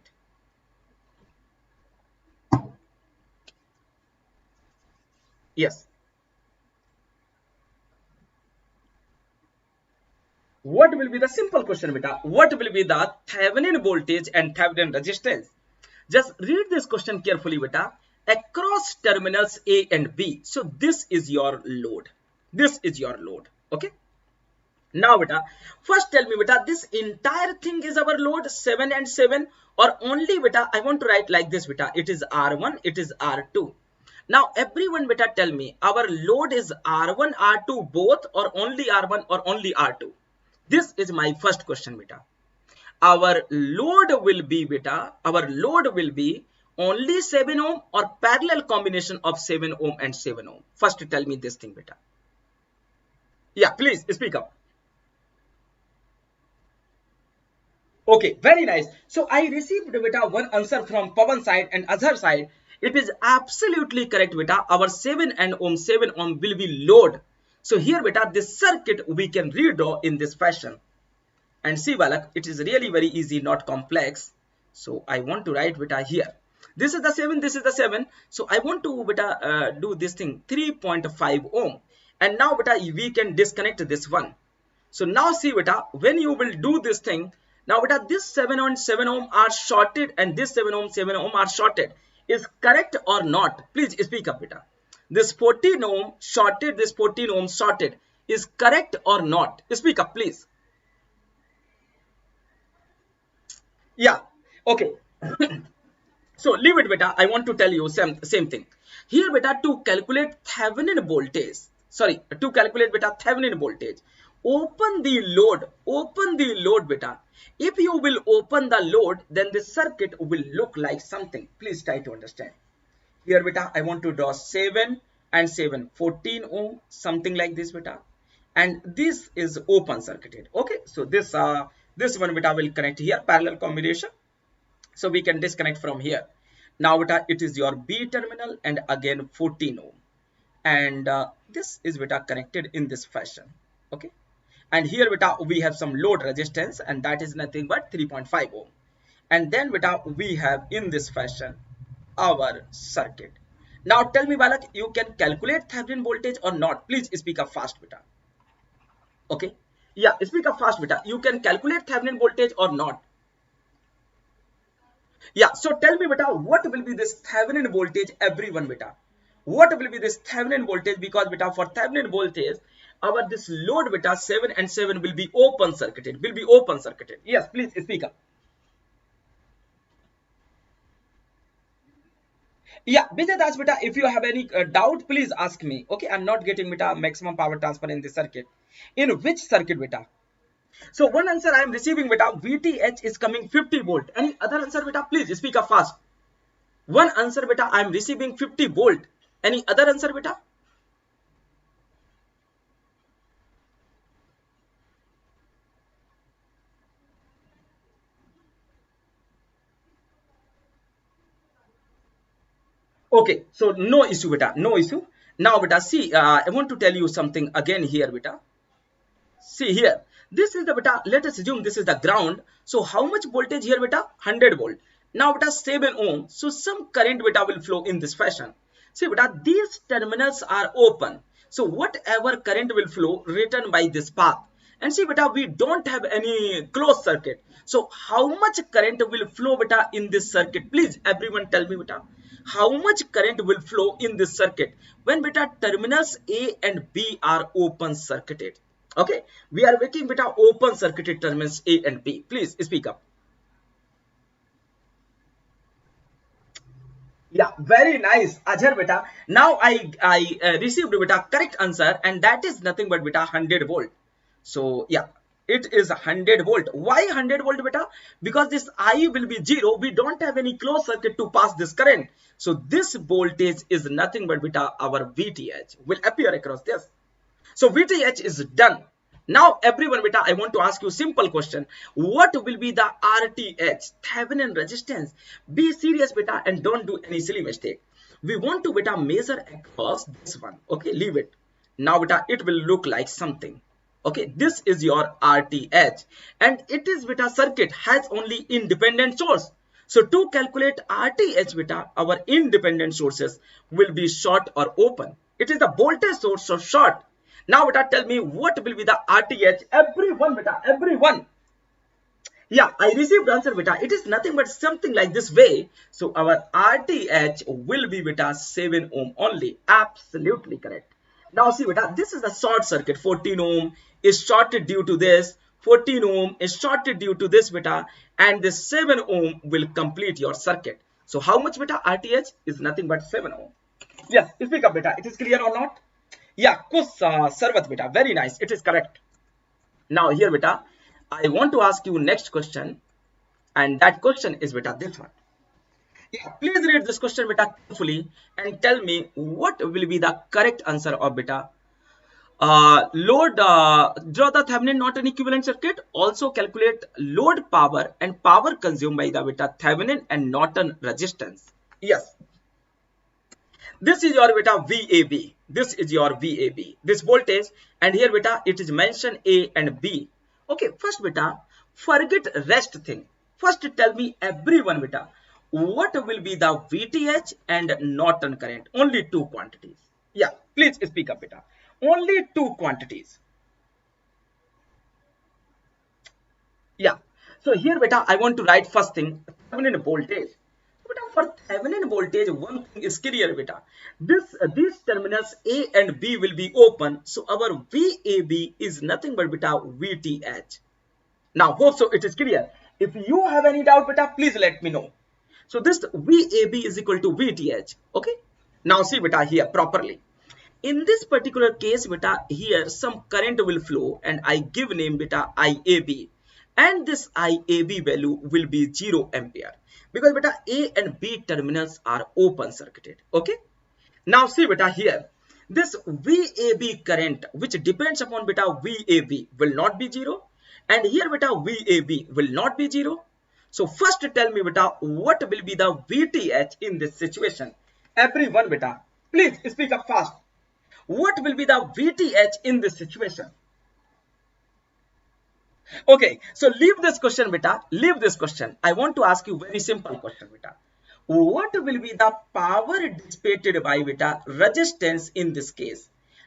Yes, what will be the simple question beta? What will be the Thevenin voltage and Thevenin resistance? Just read this question carefully beta. Across terminals A and B, so this is your load. This is your load. Okay, now beta, first tell me beta, this entire thing is our load 7 and 7, or only beta I want to write like this beta, it is R1, it is R2. Now everyone beta tell me, our load is R1 R2 both, or only R1 or only R2? This is my first question beta. Our load will be beta, our load will be only 7 ohm or parallel combination of 7 ohm and 7 ohm. First tell me this thing beta. Yeah, please speak up. Okay, very nice. So I received beta one answer from Pawan side and other side. It is absolutely correct beta. Our 7 ohm will be load. So here beta, this circuit we can redraw in this fashion. And see Balak, it is really very easy, not complex. So I want to write beta here. This is the 7, this is the 7. So I want to beta do this thing 3.5 ohm. And now beta we can disconnect this one. So now see beta, when you will do this thing, now beta this 7 and 7 ohm are shorted and this 7 ohm are shorted. Is correct or not? Please speak up beta. This 14 ohm shorted, this 14 ohm shorted. Is correct or not? Speak up please. Yeah, okay. So leave it beta, I want to tell you same thing. Here beta, to calculate Thevenin voltage, sorry, to calculate beta Thevenin voltage, open the load beta. If you will open the load, then the circuit will look like something. Please try to understand. Here beta, I want to draw 7 and 7, 14 ohm, something like this beta. And this is open circuited. Okay, so this one beta will connect here, parallel combination. So we can disconnect from here. Now beta, it is your B terminal and again 14 ohm. And this is beta connected in this fashion. Okay. And here beta we have some load resistance, and that is nothing but 3.5 ohm. And then beta we have in this fashion our circuit. Now tell me Balak, you can calculate Thevenin voltage or not? Please speak up fast beta. Okay. Yeah, speak up fast beta. You can calculate Thevenin voltage or not? Yeah, so tell me beta, what will be this Thevenin voltage? Everyone beta, what will be this Thevenin voltage? Because beta, for Thevenin voltage, our this load beta 7 and 7 will be open circuited, Yes, please speak up. Yeah, Vijay Das beta, if you have any doubt, please ask me. Okay, I'm not getting beta maximum power transfer in this circuit. In which circuit beta? So one answer I am receiving beta, VTH is coming 50 volt. Any other answer beta? Please speak up fast. One answer beta, I am receiving 50 volt. Any other answer beta? Okay, so no issue beta, no issue. Now beta, see, I want to tell you something again here beta. See here, this is the beta, let us assume this is the ground. So how much voltage here beta? 100 volt. Now beta 7 ohm. So some current beta will flow in this fashion. See beta, these terminals are open. So whatever current will flow written by this path. And see beta, we don't have any closed circuit. So how much current will flow beta in this circuit? Please everyone tell me beta. How much current will flow in this circuit when beta terminals A and B are open circuited? Okay, we are making beta open circuited terminals A and B. Please speak up. Yeah, very nice, Ajhar beta. Now I received beta correct answer, and that is nothing but beta 100 volt. So yeah, it is 100 volt. Why 100 volt beta? Because this I will be 0. We don't have any closed circuit to pass this current. So this voltage is nothing but beta our VTH will appear across this. So VTH is done. Now everyone beta, I want to ask you simple question. What will be the RTH, Thevenin resistance? Be serious beta and don't do any silly mistake. We want to beta measure across this one. Okay, leave it. Now beta, it will look like something. Okay, this is your RTH and it is beta circuit has only independent source. So to calculate RTH beta, our independent sources will be short or open. It is the voltage source or short. Now beta, tell me what will be the RTH? Everyone beta, everyone. Yeah, I received answer beta. It is nothing but something like this way. So our RTH will be beta 7 ohm only. Absolutely correct. Now see beta, this is the short circuit. 14 ohm is shorted due to this. 14 ohm is shorted due to this beta. And this 7 ohm will complete your circuit. So how much beta? RTH is nothing but 7 ohm. Yes, speak up beta. It is clear or not? Yeah, Kus Sarvat beta. Very nice. It is correct. Now here beta, I want to ask you next question. And that question is beta this one. Yeah, please read this question beta carefully and tell me what will be the correct answer of beta. Draw the Thevenin Norton equivalent circuit. Also calculate load power and power consumed by the beta Thevenin and Norton resistance. Yes. This is your beta VAB. This is your VAB. This voltage, and here beta it is mentioned A and B. Okay, first beta, forget rest thing. First tell me everyone beta, what will be the VTH and Norton current? Only two quantities. Yeah, please speak up beta. Only two quantities. Yeah. So here beta, I want to write first thing, Thevenin voltage. But for Thevenin voltage, one thing is clear beta. These terminals A and B will be open. So our VAB is nothing but beta VTH. Now hope so it is clear. If you have any doubt beta, please let me know. So this VAB is equal to VTH. Okay. Now see beta here properly. In this particular case beta, here some current will flow and I give name beta IAB. And this IAB value will be 0 ampere because beta A and B terminals are open circuited. Okay. Now see beta here, this VAB current which depends upon beta VAB will not be 0 and here beta VAB will not be 0. So first tell me beta what will be the VTH in this situation. Everyone beta, please speak up fast. What will be the VTH in this situation? Okay, so leave this question beta, leave this question. I want to ask you very simple question beta. What will be the power dissipated by beta resistance in this case?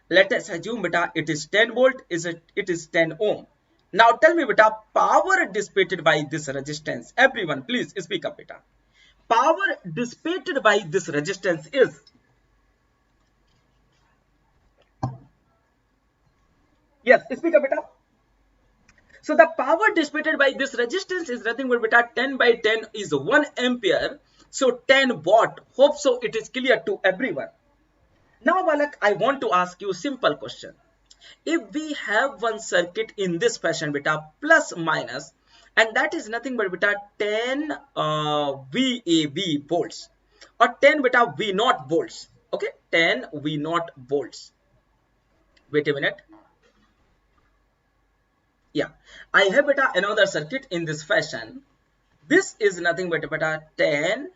Let us assume beta it is 10 volt, it is 10 ohm. Now tell me beta power dissipated by this resistance. Everyone please speak up beta. Power dissipated by this resistance is, yes, speak up beta. So the power dissipated by this resistance is nothing but beta 10 by 10 is 1 ampere. So 10 watt. Hope so it is clear to everyone. Now Balak, I want to ask you simple question. If we have one circuit in this fashion beta, plus minus, and that is nothing but beta 10 VAB volts or 10 beta V naught volts. Okay, 10 V naught volts. Wait a minute. Yeah, I have beta another circuit in this fashion. This is nothing but beta 10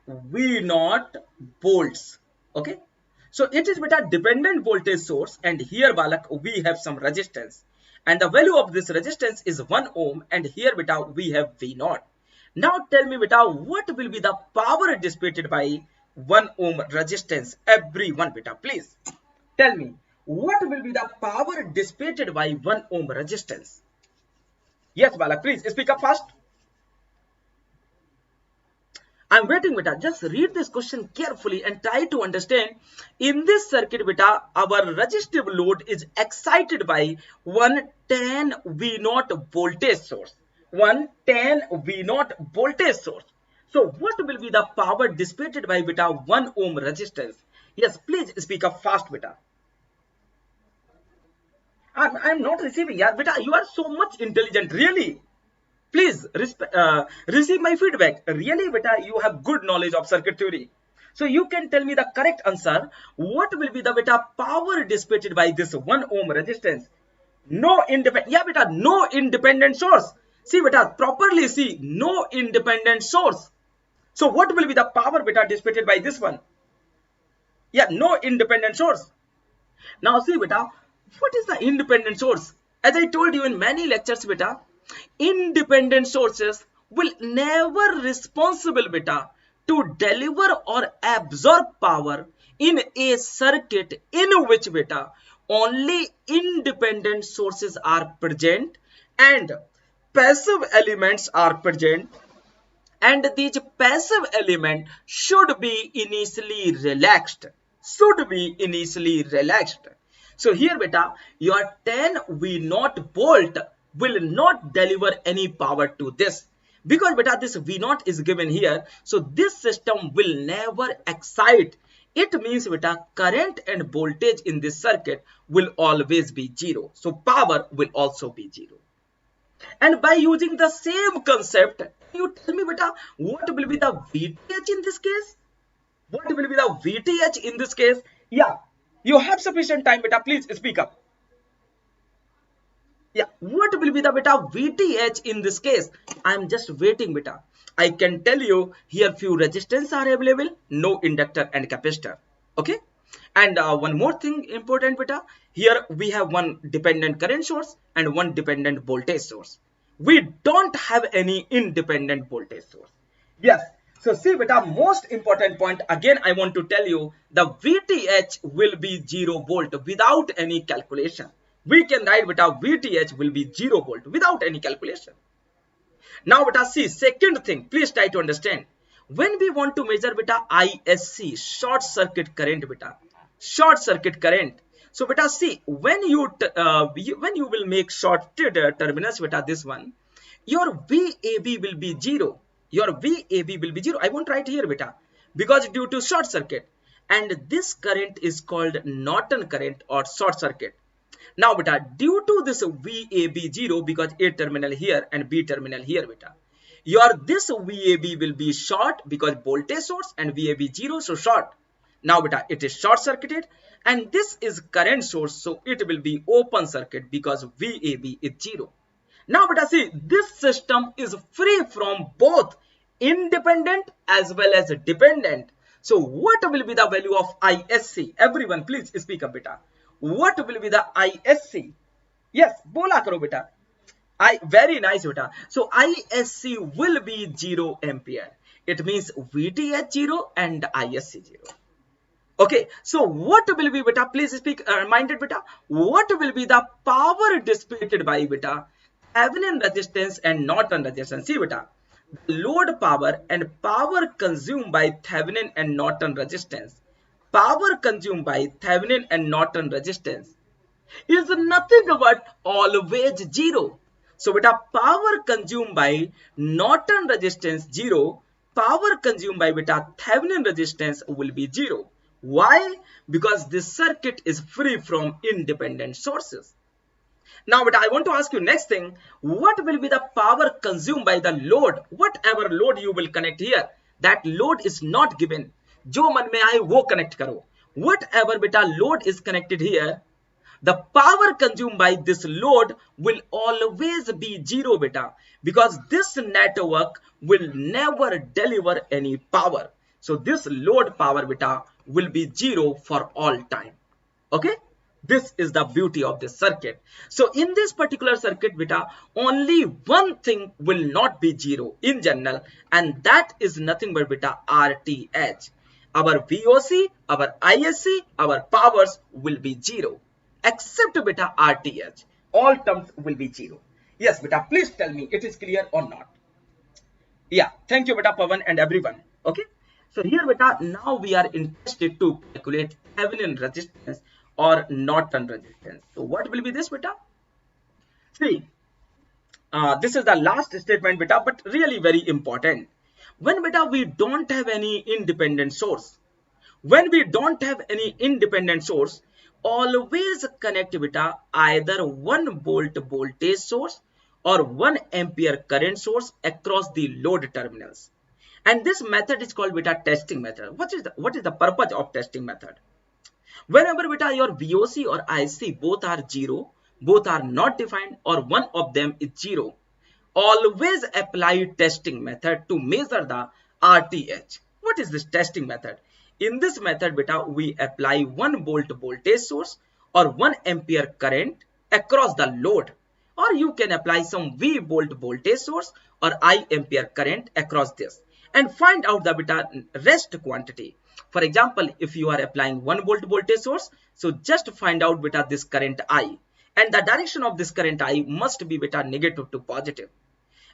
V naught volts. Okay, so it is beta dependent voltage source, and here balak we have some resistance, and the value of this resistance is 1 ohm, and here beta we have V naught. Now tell me beta, what will be the power dissipated by 1 ohm resistance? Everyone beta, please tell me, what will be the power dissipated by 1 ohm resistance? Yes balak, please speak up fast. I'm waiting beta. Just read this question carefully and try to understand. In this circuit beta, our resistive load is excited by 110 V naught voltage source. 110 V naught voltage source. So what will be the power dissipated by beta 1 ohm resistance? Yes, please speak up fast beta. I'm not receiving. Yeah, beta, you are so much intelligent, really. Please receive my feedback. Really beta, you have good knowledge of circuit theory. So you can tell me the correct answer. What will be the beta power dissipated by this 1 ohm resistance? No independent. Yeah beta, no independent source. See beta, properly see, no independent source. So what will be the power beta dissipated by this one? Yeah, no independent source. Now see beta, what is the independent source? As I told you in many lectures beta, independent sources will never responsible beta to deliver or absorb power in a circuit in which beta only independent sources are present and passive elements are present, and these passive element should be initially relaxed. So here beta, your 10 V naught volt will not deliver any power to this, because beta this V naught is given here, so this system will never excite. It means beta current and voltage in this circuit will always be zero, so power will also be zero. And by using the same concept, you tell me beta, what will be the VTH in this case? What will be the VTH in this case? Yeah, you have sufficient time beta, please speak up. Yeah, what will be the beta VTH in this case? I'm just waiting beta. I can tell you here few resistance are available, no inductor and capacitor. Okay, and one more thing important beta, here we have one dependent current source and one dependent voltage source. We don't have any independent voltage source. Yes, so see beta, most important point again I want to tell you, the VTH will be 0 volt without any calculation. We can write beta VTH will be 0 volt without any calculation. Now beta see, second thing, please try to understand. When we want to measure beta ISC, short circuit current beta, short circuit current. So beta see, when you will make shorted terminals beta, this one, your VAB will be 0. Your VAB will be 0. I won't write here beta, because due to short circuit, and this current is called Norton current or short circuit. Now beta, due to this VAB 0, because A terminal here and B terminal here beta, your this VAB will be short because voltage source and VAB 0, so short. Now beta, it is short circuited, and this is current source, so it will be open circuit because VAB is 0. Now beta see, this system is free from both independent as well as dependent. So what will be the value of ISC? Everyone please speak up beta. What will be the ISC? Yes, bola karo beta. Very nice beta. So ISC will be 0 ampere. It means VTH 0 and ISC 0. Okay, so what will be beta? Please speak minded beta. What will be the power dissipated by beta Thevenin resistance and Norton resistance? See beta, load power and power consumed by Thevenin and Norton resistance. Power consumed by Thevenin and Norton resistance is nothing but always 0. So beta, power consumed by Norton resistance 0, power consumed by beta Thevenin resistance will be 0. Why? Because this circuit is free from independent sources. Now, but I want to ask you next thing, what will be the power consumed by the load? Whatever load you will connect here, that load is not given. जो मन में आए वो connect करो. Whatever beta load is connected here, the power consumed by this load will always be zero beta, because this network will never deliver any power. So this load power beta will be zero for all time. Okay, this is the beauty of this circuit. So in this particular circuit beta, only one thing will not be zero in general, and that is nothing but beta RTH. Our VOC, our ISC, our powers will be zero, except beta RTH. All terms will be zero. Yes beta, please tell me it is clear or not. Yeah, thank you beta Pavan and everyone. Okay, so here beta, now we are interested to calculate Thevenin resistance or Norton resistance. So what will be this beta? See, this is the last statement beta, but really very important. When beta we don't have any independent source, when we don't have any independent source, always connect beta either 1 volt voltage source or 1 ampere current source across the load terminals. And this method is called beta testing method. What is the purpose of testing method? Whenever beta your VOC or IC both are zero, both are not defined, or one of them is zero, always apply testing method to measure the RTH. What is this testing method? In this method beta, we apply 1 volt voltage source or 1 ampere current across the load, or you can apply some V volt voltage source or I ampere current across this, and find out the beta rest quantity. For example, if you are applying 1 volt voltage source, so just find out beta this current I, and the direction of this current I must be beta negative to positive.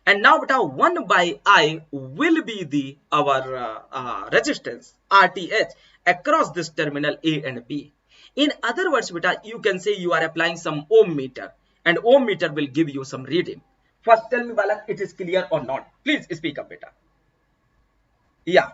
And now beta 1 by I will be the our resistance RTH across this terminal A and B. In other words beta, you can say you are applying some ohm meter, and ohm meter will give you some reading. First tell me Balak, it is clear or not? Please speak up beta. Yeah.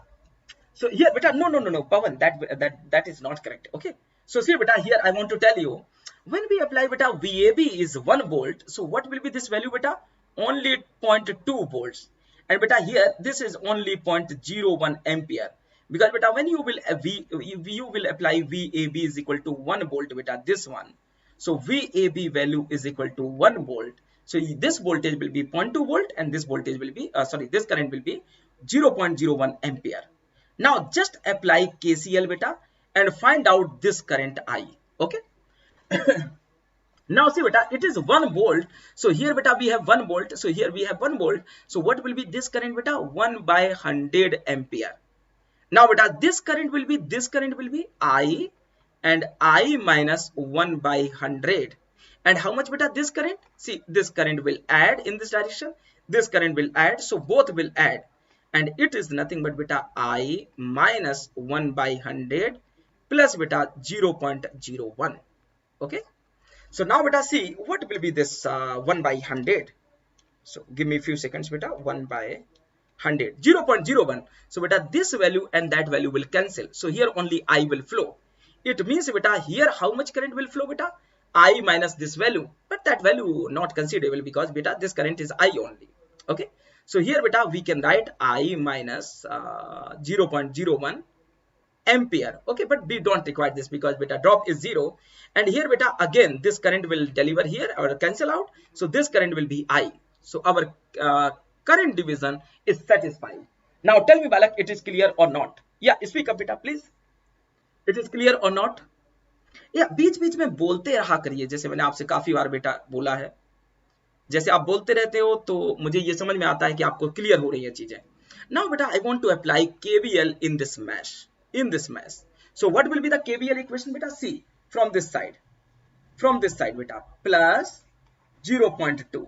So here beta, no Pawan, that is not correct. Okay, so see beta, here I want to tell you, when we apply beta VAB is 1 volt, so what will be this value beta? Only 0.2 volts. And beta here this is only 0.01 ampere, because beta when you will apply VAB is equal to 1 volt beta, this one, so VAB value is equal to 1 volt. So this voltage will be 0.2 volt, and this voltage will be this current will be 0.01 ampere. Now just apply KCL beta and find out this current I. Okay. Now see beta, it is 1 volt. So here beta we have 1 volt. So here we have 1 volt. So what will be this current beta? 1 by 100 ampere. Now beta this current will be I, and I minus 1 by 100. And how much beta this current? See, this current will add in this direction. This current will add. So both will add. And it is nothing but beta I minus 1 by 100 plus beta 0.01. Okay. So now beta see what will be this 1 by 100. So give me a few seconds beta. 1 by 100, 0.01. So beta this value and that value will cancel. So here only I will flow. It means beta here how much current will flow beta? I minus this value, but that value not considerable, because beta this current is I only. Okay. So here beta we can write I minus 0.01 ampere. Okay, but we don't require this because beta drop is 0. And here beta again this current will deliver here or cancel out. So this current will be I. So our current division is satisfied. Now tell me Balak, it is clear or not? Yeah, speak up beta please. It is clear or not? या बीच में बोलते रहा करिए, जैसे मैंने आपसे काफी बार बेटा बोला है, जैसे आप बोलते रहते हो तो मुझे ये समझ में आता है कि आपको क्लियर हो रही है चीजें. Now beta I want to apply KVL in this mesh. So what will be the KVL equation beta? See, from this side beta, plus 0.2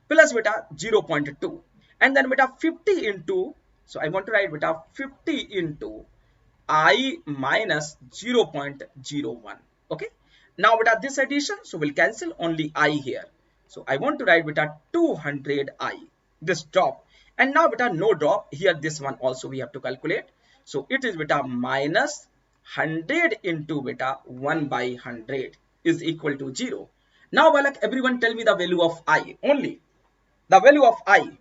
plus beta 0.2, and then beta 50 into, so I want to write beta 50 into I minus 0.01. Okay, now beta this addition, so we'll cancel only I here. So I want to write beta 200 I, this drop, and now beta no drop here, this one also we have to calculate. So it is beta minus 100 into beta 1 by 100 is equal to 0. Now Balak, everyone tell me the value of I only. The value of I.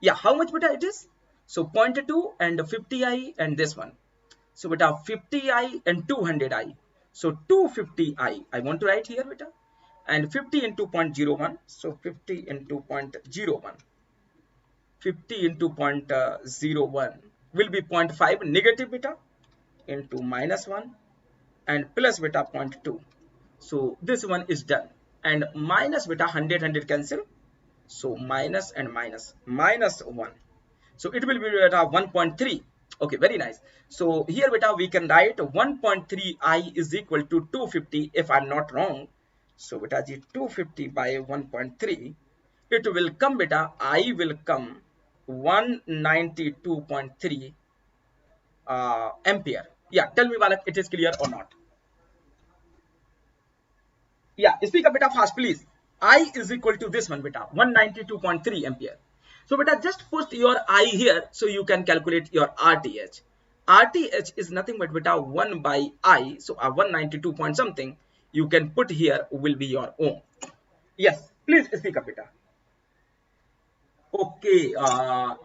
Yeah, how much beta it is? So 0.2 and 50i and this one. So beta 50i and 200i. So 250i. I want to write here beta. And 50 into 0.01. So 50 into 0.01. 50 into 0.01 will be 0.5 negative beta into minus 1 and plus beta 0.2. So this one is done. And minus beta 100 cancel. So minus and minus 1. So it will be beta 1.3. Okay, very nice. So here beta we can write 1.3 I is equal to 250 if I'm not wrong. So beta ji 250 by 1.3, it will come beta, I will come 192.3 ampere. Yeah, tell me Balak, it is clear or not? Yeah, speak a bit fast, please. I is equal to this one, beta, 192.3 ampere. So, beta, just put your I here so you can calculate your RTH. RTH is nothing but beta 1 by I. So, a 192 point something you can put here will be your own. Yes, please speak up, beta. Okay,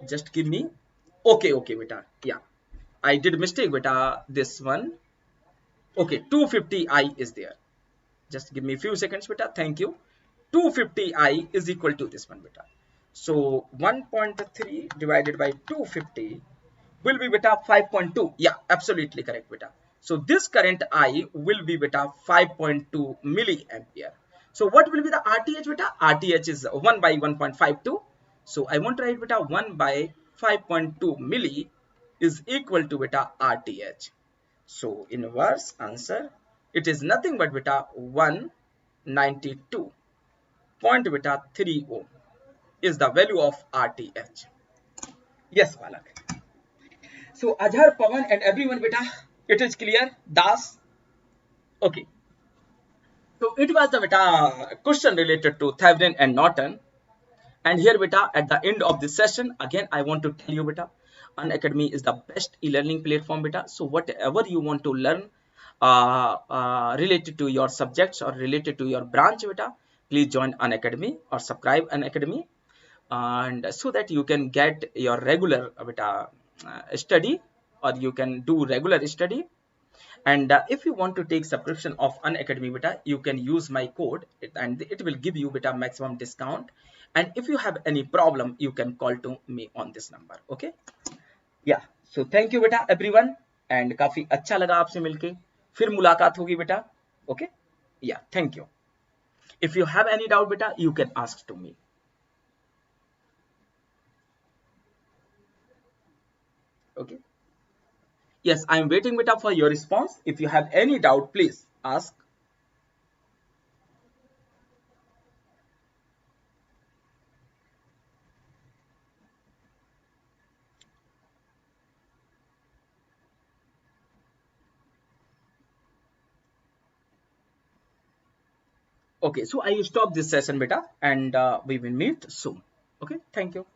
just give me. Okay, beta. Yeah, I did mistake, beta. This one. Okay, 250I is there. Just give me a few seconds beta. Thank you. 250i is equal to this one beta. So 1.3 divided by 250 will be beta 5.2. Yeah, absolutely correct beta. So this current I will be beta 5.2 milliampere. So what will be the RTH beta? RTH is 1 by 1.52. So I want to write beta 1 by 5.2 milli is equal to beta RTH. So inverse answer, it is nothing but beta 192 point beta 3 ohm is the value of RTH. Yes, Balak. So Ajhar, Pawan and everyone beta, it is clear? Das? Okay. So it was the beta question related to Thevenin and Norton. And here beta, at the end of this session, again I want to tell you beta, Unacademy is the best e-learning platform beta. So whatever you want to learn related to your subjects or related to your branch beta, please join Unacademy or subscribe Unacademy, and so that you can get your regular beta study, or you can do regular study. And if you want to take subscription of Unacademy beta, you can use my code and it will give you beta maximum discount. And if you have any problem, you can call to me on this number. Okay. Yeah. So thank you beta everyone, and काफी अच्छा लगा आपसे मिलके. फिर मुलाकात होगी बेटा. Okay. Yeah. Thank you. If you have any doubt beta, you can ask to me. Okay. Yes, I am waiting beta for your response. If you have any doubt, please ask. Okay, so I stop this session beta, and we will meet soon. Okay, thank you.